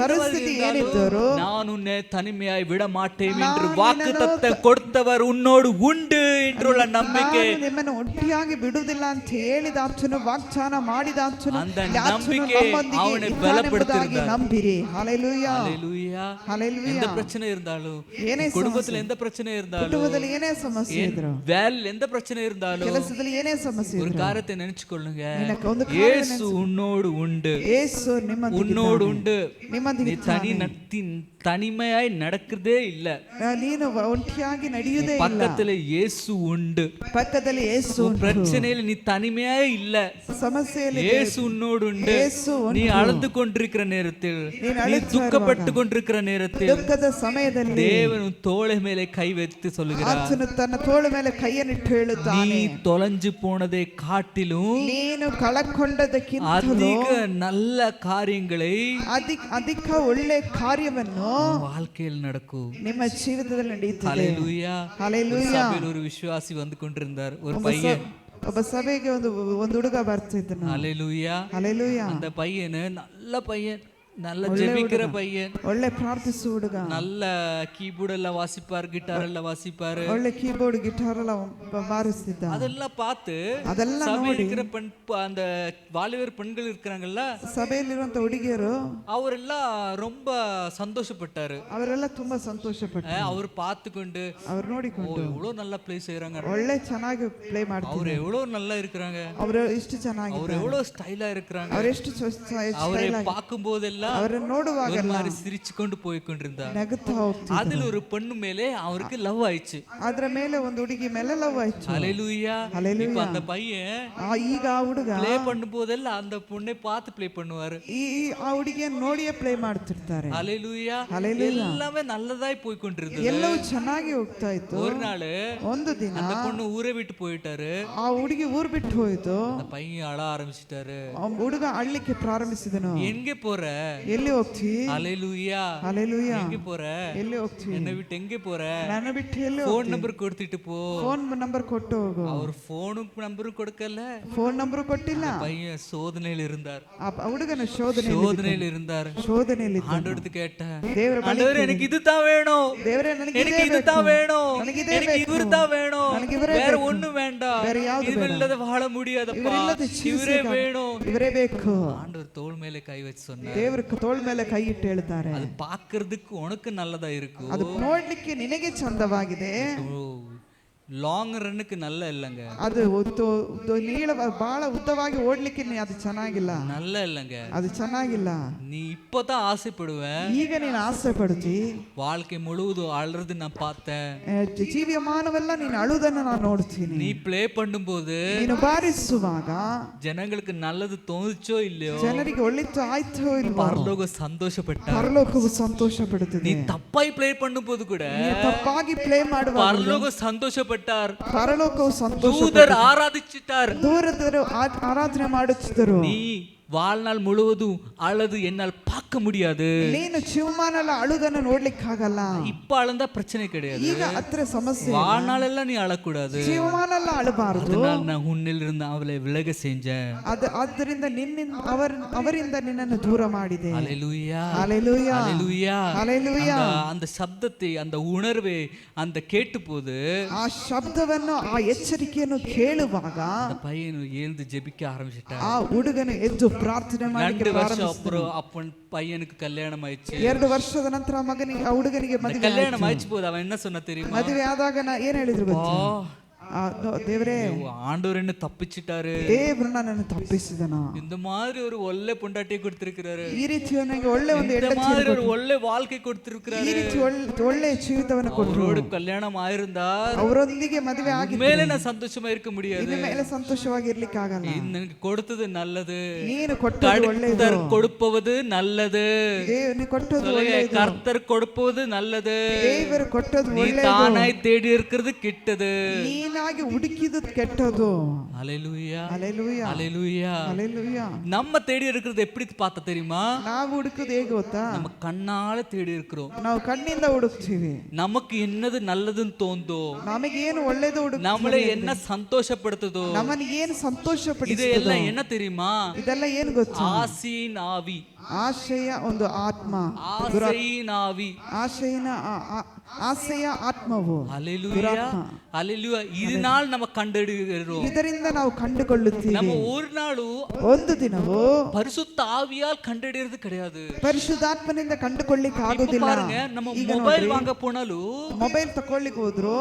ಪರಿಸ್ಥಿತಿ ಏನಿದ್ದರೂ, நான் உன்னை தனிமையாய் விட மாட்டேன் என்று வாக்குத்தத்தம் கொடுத்தவர் உன்னோடு உண்டு என்றுள்ள நம்பிக்கை. ನಾನು ನಿಮ್ಮನ್ನು ಒಟ್ಟಿಯಾಗಿ ಬಿಡುವುದಿಲ್ಲ ಅಂತ ಹೇಳಿದಾತನು, ವಾಗ್ದಾನ ಮಾಡಿದಾತನು, அந்த நம்பிக்கை அவனை பலப்படுத்தினார். ನಂಬಿರಿ. ஹalleluya. ஹalleluya. ஹalleluya. எந்த பிரச்சனை இருந்தாலும் இருந்தாலும், ಏನೇ குடும்பத்துல எந்த பிரச்சனை இருந்தாலும், ಕುಟುಂಬದಲ್ಲಿ ಏನೇ ಸಮಸ್ಯೆ ಇದ್ರು, வேலையில எந்த பிரச்சனை இருந்தாலும், ಕೆಲಸದಲ್ಲಿ ಏನೇ ಸಮಸ್ಯೆ ஒரு ಇದ್ರು, காரியத்தை நினைச்சுக்கொள்ளுங்க, ಒಂದು இயேசு உன்னோடு உண்டு, ಯೇಸು உன்னோடு உண்டு. ನಿಮ್ಮೊಂದಿಗೆ நீ தனிமையாய் நடக்கிறதே இல்ல, ನೀನು ಒಂಟಿಯಾಗಿ ನಡೆಯುವುದೇ ಇಲ್ಲ, பக்கத்துல இயேசு உண்டு, ಪಕ್ಕದಲ್ಲಿ ಯೇಸು ಉಂಟು, பிரச்சனையில நீ தனிமையாய் இல்ல, ಸಮಸ್ಯೆಯಲ್ಲಿ இயேசு உன்னோடு உண்டு. ಯೇಸು நீ அழுது கொண்டிருக்கிற நேரத்தில், நீ துக்கப்பட்டு கொண்டிருக்கிற நேரத்தில், ದುಃಖದ ಸಮಯದಲ್ಲಿ தேவன் உன் தோளை மேலே கை வைத்து சொல்லுகிறார், ಆತನು ತನ್ನ ತೋಳ ಮೇಲೆ ಕೈಯನ್ನಿಟ್ಟು ಹೇಳುತ್ತಾನೆ, நீ தொலைஞ்சு போனதை காட்டிலும் ನೀನು ಕಳಕೊಂಡದಕ್ಕಿಂತಲೂ அதிக நல்ல காரியங்களை ಅಧಿಕ ಒಳ್ಳೆ ಕಾರ್ಯವನ್ನು வாழ்க்கையில் நடக்கும். ನಿಮ್ಮ ಜೀವಿತದಲ್ಲಿ ನಡೆಯುತ್ತದೆ. ஹல்லேலூயா. ஹல்லேலூயா. சபையில் ஒரு விசுவாசி வந்து கொண்டிருந்தார், ஒரு பையன். ಒಬ್ಬ ಸಭೆಗೆ ಒಂದು ಹುಡುಗ ಬರ್ತಿದ್ದನು. ஹல்லேலூயா. ஹல்லேலூயா. அந்த பையன் நல்ல பையன், நல்ல ஜெபிக்கிற பையன், ಒಳ್ಳೆ ಪ್ರಾರ್ಥಿಸುವ ಹುಡುಗ, நல்ல கீபோர்ட் எல்லாம் வாசிப்பார், கிட்டார் எல்லாம் வாசிப்பாரு, ಒಳ್ಳೆ ಕೀಬೋರ್ಡ್ ಗಿಟಾರ್ ಎಲ್ಲ ಬಾರಿಸ್ತಿದ್ದ. அதெல்லாம் பார்த்து ಅದೆಲ್ಲ சபையில் இருக்கிற அந்த வாலிபர் பெண்கள் இருக்கிறாங்கல்ல, ಸಭೆಯಲ್ಲಿರುವಂತ ಹುಡುಗಿಯರು அவரெல்லாம் ரொம்ப சந்தோஷப்பட்டாரு. ಅವರೆಲ್ಲ ತುಂಬಾ ಸಂತೋಷ ಪಟ್ಟರು. அவர் பார்த்துக்கொண்டு, ಅವ್ರು ನೋಡಿಕೊಂಡು எவ்வளவு நல்லா பிளே செய்யறாங்க, ಒಳ್ಳೆ ಚೆನ್ನಾಗಿ ಪ್ಲೇ ಮಾಡ್ತಾರೆ, அவர் எவ்வளவு நல்லா இருக்கிறாங்க, ಅವರು ಇಷ್ಟು ಚೆನ್ನಾಗಿ, அவர் எவ்வளவு ஸ்டைலா இருக்கிறாங்க, ಅವರೆಷ್ಟು அவரை பார்க்கும் போதெல்லாம் ಅವರನ್ನು ನೋಡುವಾಗ ஒரு மாதிரி சிரிச்சு கொண்டு போய் கொண்டிருந்தார். ನಗುತ್ತಾ ಹೋಗ್ತಿದ್ರು. அதுல ஒரு பெண்ணு மேலே அவருக்கு லவ் ஆயிடுச்சு. ಅದರ ಮೇಲೆ ಒಂದು ಹುಡುಗಿ ಮೇಲೆ ಲವ್ ಆಯ್ತು. ஹல்லேலூயா. இப்ப அந்த பையன் ಈಗ ಆ ಹುಡುಗ ப்ளே பண்ணும்போதெல்லாம் அந்த பொண்ணை பார்த்து ப்ளே பண்ணுவாரு. ಆ ಹುಡುಗಿಯನ್ನು ನೋಡಿಯೇ ಪ್ಲೇ ಮಾಡ್ತಿರ್ತಾರೆ. ஹல்லேலூயா. ஹல்லேலூயா. எல்லாமே நல்லதாய் போய் கொண்டிருந்தது. ಎಲ್ಲವೂ ಚೆನ್ನಾಗಿ ಹೋಗ್ತಾ ಇತ್ತು. ஒரு நாள் ಒಂದು ದಿನ அந்த பொண்ணு ஊரை விட்டு போயிட்டாரு. ಆ ಹುಡುಗಿ ಊರ್ ಬಿಟ್ಟು ಹೋಯ್ತು. அந்த பையன் அழ ஆரம்பிச்சிட்டாரு. ಆ ಹುಡುಗ ಅಳ್ಲಿಕ್ಕೆ ಪ್ರಾರಂಭಿಸಿದನು. எங்க போற? ಎಲ್ಲಿ ಹೋಗ್ತಿ? ஹல்லேலூயா. ஹல்லேலூயா. எங்க போற? ಎಲ್ಲಿ ಹೋಗ್ತಿ? என்னை விட்டு எங்க போற? ನನ್ನ ಬಿಟ್ಟು ಎಲ್ಲಿ ಫೋನ್ ನಂಬರ್ ಕೊಡ್ತಿಟ್ಟು ಪೋ. ಫೋನ್ ನಂಬರ್ ಕೊಟ್ಟು ಹೋಗು. அவர் ஃபோன் நம்பரும் கொடுக்கல, ಫೋನ್ ನಂಬರ್ ಕೊಟ್ಟಿಲ್ಲ. பையன் சோதனையில் இருந்தார். ಆ ಹುಡುಗನ ಶೋಧನೆಯಲ್ಲಿ இருந்தார். ಶೋಧನೆಯಲ್ಲಿ ஆண்டவர்கிட்ட கேட்டேன், ದೇವರ ಬಳಿ, ஆண்டவரே எனக்கு இதுதான் வேணும், ದೇವರೇ ನನಗೆ எனக்கு இதுதான் வேணும், ನನಗೆ ಇದೇ எனக்கு ಬೇಕು, இவர்தான் வேணும், ನನಗೆ ಇವರೇ வேற ಬೇಕು, ஒண்ணும் வேண்டாம், வேற ಯಾವುದು இவர் ಬೇಡ, இல்லாத வாழ முடியாதப்பா, ಇವರಿಲ್ಲದೆ இவரே ಜೀವಿಸಕ್ಕೆ வேணும். ಇವರೇ ಬೇಕು. ஆண்டவர் தோள் மேலே கை வச்சு சொன்னார், ದೇವರ ತೋಳ ಮೇಲೆ ಕೈ ಇಟ್ಟು ಹೇಳ್ತಾರೆ, அது பார்க்கிறதுக்கு உனக்கு நல்லதா இருக்கும், ಅದು ನೋಡ್ಲಿಕ್ಕೆ ನಿನಗೆ ಚಂದವಾಗಿದೆ, ಲಾಂಗ್ ರನ್னுக்கு நல்ல இல்லங்க, ಅದು ನೀಳ ಬಹಳ ಉದ್ದವಾಗಿ ಓಡ್ಲಿಕ್ಕೆ ಅದು ಚೆನ್ನಾಗಿಲ್ಲ, நல்ல இல்லங்க, ಅದು ಚೆನ್ನಾಗಿಲ್ಲ. நீ இப்பதான் ஆசைப்படுவ, ಈಗ ನೀನು ಆಸೆ ಪಡ್ತಿ, வாழ்க்கை முழுவதும் அழுறது நான் பார்த்தேன், ಜೀವಿಯಮಾನವೆಲ್ಲ ನೀನು ಅಳುವುದನ್ನು ನಾನು ನೋಡ್ತೀನಿ. நீ ப்ளே பண்ணும்போது, ನೀನು ಬಾರಿಸುವಾಗ ಜನங்களுக்கு நல்லது தோணுச்சோ இல்லையோ, ಜನರಿಗೆ ಒಳ್ಳೆತ್ತು ಆಯ್ತೋ ಇಲ್ವೋ, பரலோக சந்தோஷப்பட்டார். ಪರಲೋಕವು ಸಂತೋಷ ಪಡುತ್ತದೆ. நீ தப்பாய் ப்ளே பண்ணும்போது கூட ನೀನು ತಪ್ಪಾಗಿ ಪ್ಲೇ ಮಾಡುವಾಗ பரலோக சந்தோஷப்பட்டார். ಪರಲೋಕವು ಸಂತೋಷ, தூதர் ஆராதிச்சிட்டார், ದೂರದರು ಆರಾಧನೆ ಮಾಡುತ್ತಿದ್ದರು. நீ வாழ்நாள் முழுவதும் அழுது என்னால் பார்க்க முடியாது, ನೀನು ಜೀವಮಾನಲ್ಲ ಅಳುದನ್ನು ನೋಡ್ಲಿಕ್ಕಾಗಲ್ಲ. இப்ப அழுந்தா பிரச்சனை கிடையாது, ಈಗ ಹತ್ರ ಸಮಸ್ಯೆ, வாழ்நாளெல்லாம் நீ அழக்கூடாது, ಜೀವಮಾನಲ್ಲ ಅಳಬಾರದು. அதனால நான் உன்னில் இருந்து அவளை விலக செஞ்சேன், ಆದ್ದರಿಂದ ಅವರಿಂದ ನಿನ್ನನ್ನು ದೂರ ಮಾಡಿದೆ. ஹல்லேலூயா. ஹல்லேலூயா. ஹல்லேலூயா. ஹல்லேலூயா. அந்த சப்தத்தை, அந்த உணர்வை அந்த கேட்டும்போது, ಆ ಶಬ್ದವನ್ನು, ಆ ಎಚ್ಚರಿಕೆಯನ್ನು ಕೇಳುವಾಗ அந்த பையன் எழுந்து ஜெபிக்க ஆரம்பிச்சிட்டான். ಆ ಹುಡುಗನು ಎದ್ದು ಪ್ರಾರ್ಥನೆ ಮಾಡಲಿಕ್ಕೆ 2 வருஷம் ಪ್ರಾರಂಭಿಸಿದ. அப்புறம் அப்பன் பையனுக்கு கல்யாணம் ஆயிடுச்சு. 2 ವರ್ಷದ ನಂತರ ಆ ಹುಡುಗನಿಗೆ ಮದುವೆ கல்யாணம் ஆயிடுச்சு போது அவன் என்ன சொன்ன தெரியுமா? ಮದುವೆ ಆದಾಗ ಏನ್ ಹೇಳಿದ್ರು ಗೊತ್ತಾ? ದೇವರೇ, ஆண்டவர் என்ன தப்பிச்சிட்டாரு, ದೇವರು ನನ್ನನ್ನು ತಪ್ಪಿಸಿದನು, இந்த மாதிரி ஒரு ಒಳ್ಳೆ பொண்டாட்டியை கொடுத்திருக்கிறாரு, ಈ ರೀತಿ ನನಗೆ ಒಳ್ಳೆ ಒಂದು இந்த மாதிரி ஒரு ಒಳ್ಳೆ வாழ்க்கை கொடுத்திருக்கிறாரு, ಈ ರೀತಿ ಒಳ್ಳೆ ಜೀವಿತವನ್ನು ಕೊಟ್ಟರು. அவரோடு கல்யாணம் ஆயிருந்தார், ಅವರೊಂದಿಗೆ ಮದುವೆ ಆಗಿ மேலே நான் சந்தோஷமா இருக்க முடியாது, ಇನ್ನು ಮೇಲೆ ಸಂತೋಷವಾಗಿ ಇರ್ಲಿಕ್ಕೆ ಆಗಲ್ಲ. எனக்கு கொடுத்தது நல்லது, ನೀನು ಕೊಟ್ಟದ್ದು ಒಳ್ಳೆಯದು, கர்த்தர் கொடுப்பது நல்லது, ನೀನು ಕೊಟ್ಟದ್ದು ಒಳ್ಳೆಯದು, கர்த்தர் கொடுப்பது நல்லது, ದೇವರು ಕೊಟ್ಟದ್ದು நீ ಒಳ್ಳೆಯದು, தானாய் தேடி இருக்கிறது கிட்டது, ನೀನಾಗಿ ಹುಡುಕಿದ್ದು ಕೆಟ್ಟದು. ஹல்லேலூயா. ಹಲ್ಲೆಲೂಯಾ. ஹல்லேலூயா. ಹಲ್ಲೆಲೂಯಾ. நம்ம தேடி இருக்கிறது எப்படி பார்த்தா தெரியுமா? ನಾವು ಹುಡುಕುದು ಹೇಗೆ ಗೊತ್ತಾ? நம்ம கண்ணால தேடி இருக்கிறோம், ನಾವು ಕಣ್ಣಿಂದ ಹುಡುಕ್ತೀವಿ. நமக்கு என்னது நல்லதுன்னு தோந்தோ, ನಮಗೇನು ಒಳ್ಳೇದು நம்மளை என்ன சந்தோஷப்படுத்துதோ, ನಮ್ಮನ್ನ ಏನು ಸಂತೋಷ இதெல்லாம் என்ன தெரியுமா? ಇದೆಲ್ಲ ಏನು ಗೊತ್ತಾ? ஆசையின் ஆவி, ಆಶಯ ಒಂದು ಆತ್ಮ, ஆசையின் ஆவி, ಆಶಯಿನ ಆಸೆಯ ಆತ್ಮವು ஹalleluya ದುರಾತ್ಮ. ஹalleluya இதனால் நம்ம கண்டறிகிறோம். ಇದರಿಂದ ನಾವು ಕಂಡುಕೊಳ್ಳುತ್ತೀವಿ. நம்ம ஒரு நாளும் ಒಂದು ದಿನವೂ பரிசுத்த ஆவியால் கண்டறியறது கிடையாது. ಪರಿಶುದ್ಧಾತ್ಮನಿಂದ ಕಂಡುಕೊಳ್ಳಿಕ್ಕೆ ಆಗುದಿಲ್ಲ. பாருங்க நம்ம மொபைல் வாங்க போனாலும் ಮೊಬೈಲ್ ತಕೊಳ್ಳಿಕ್ಕೆ ಹೋದ್ರು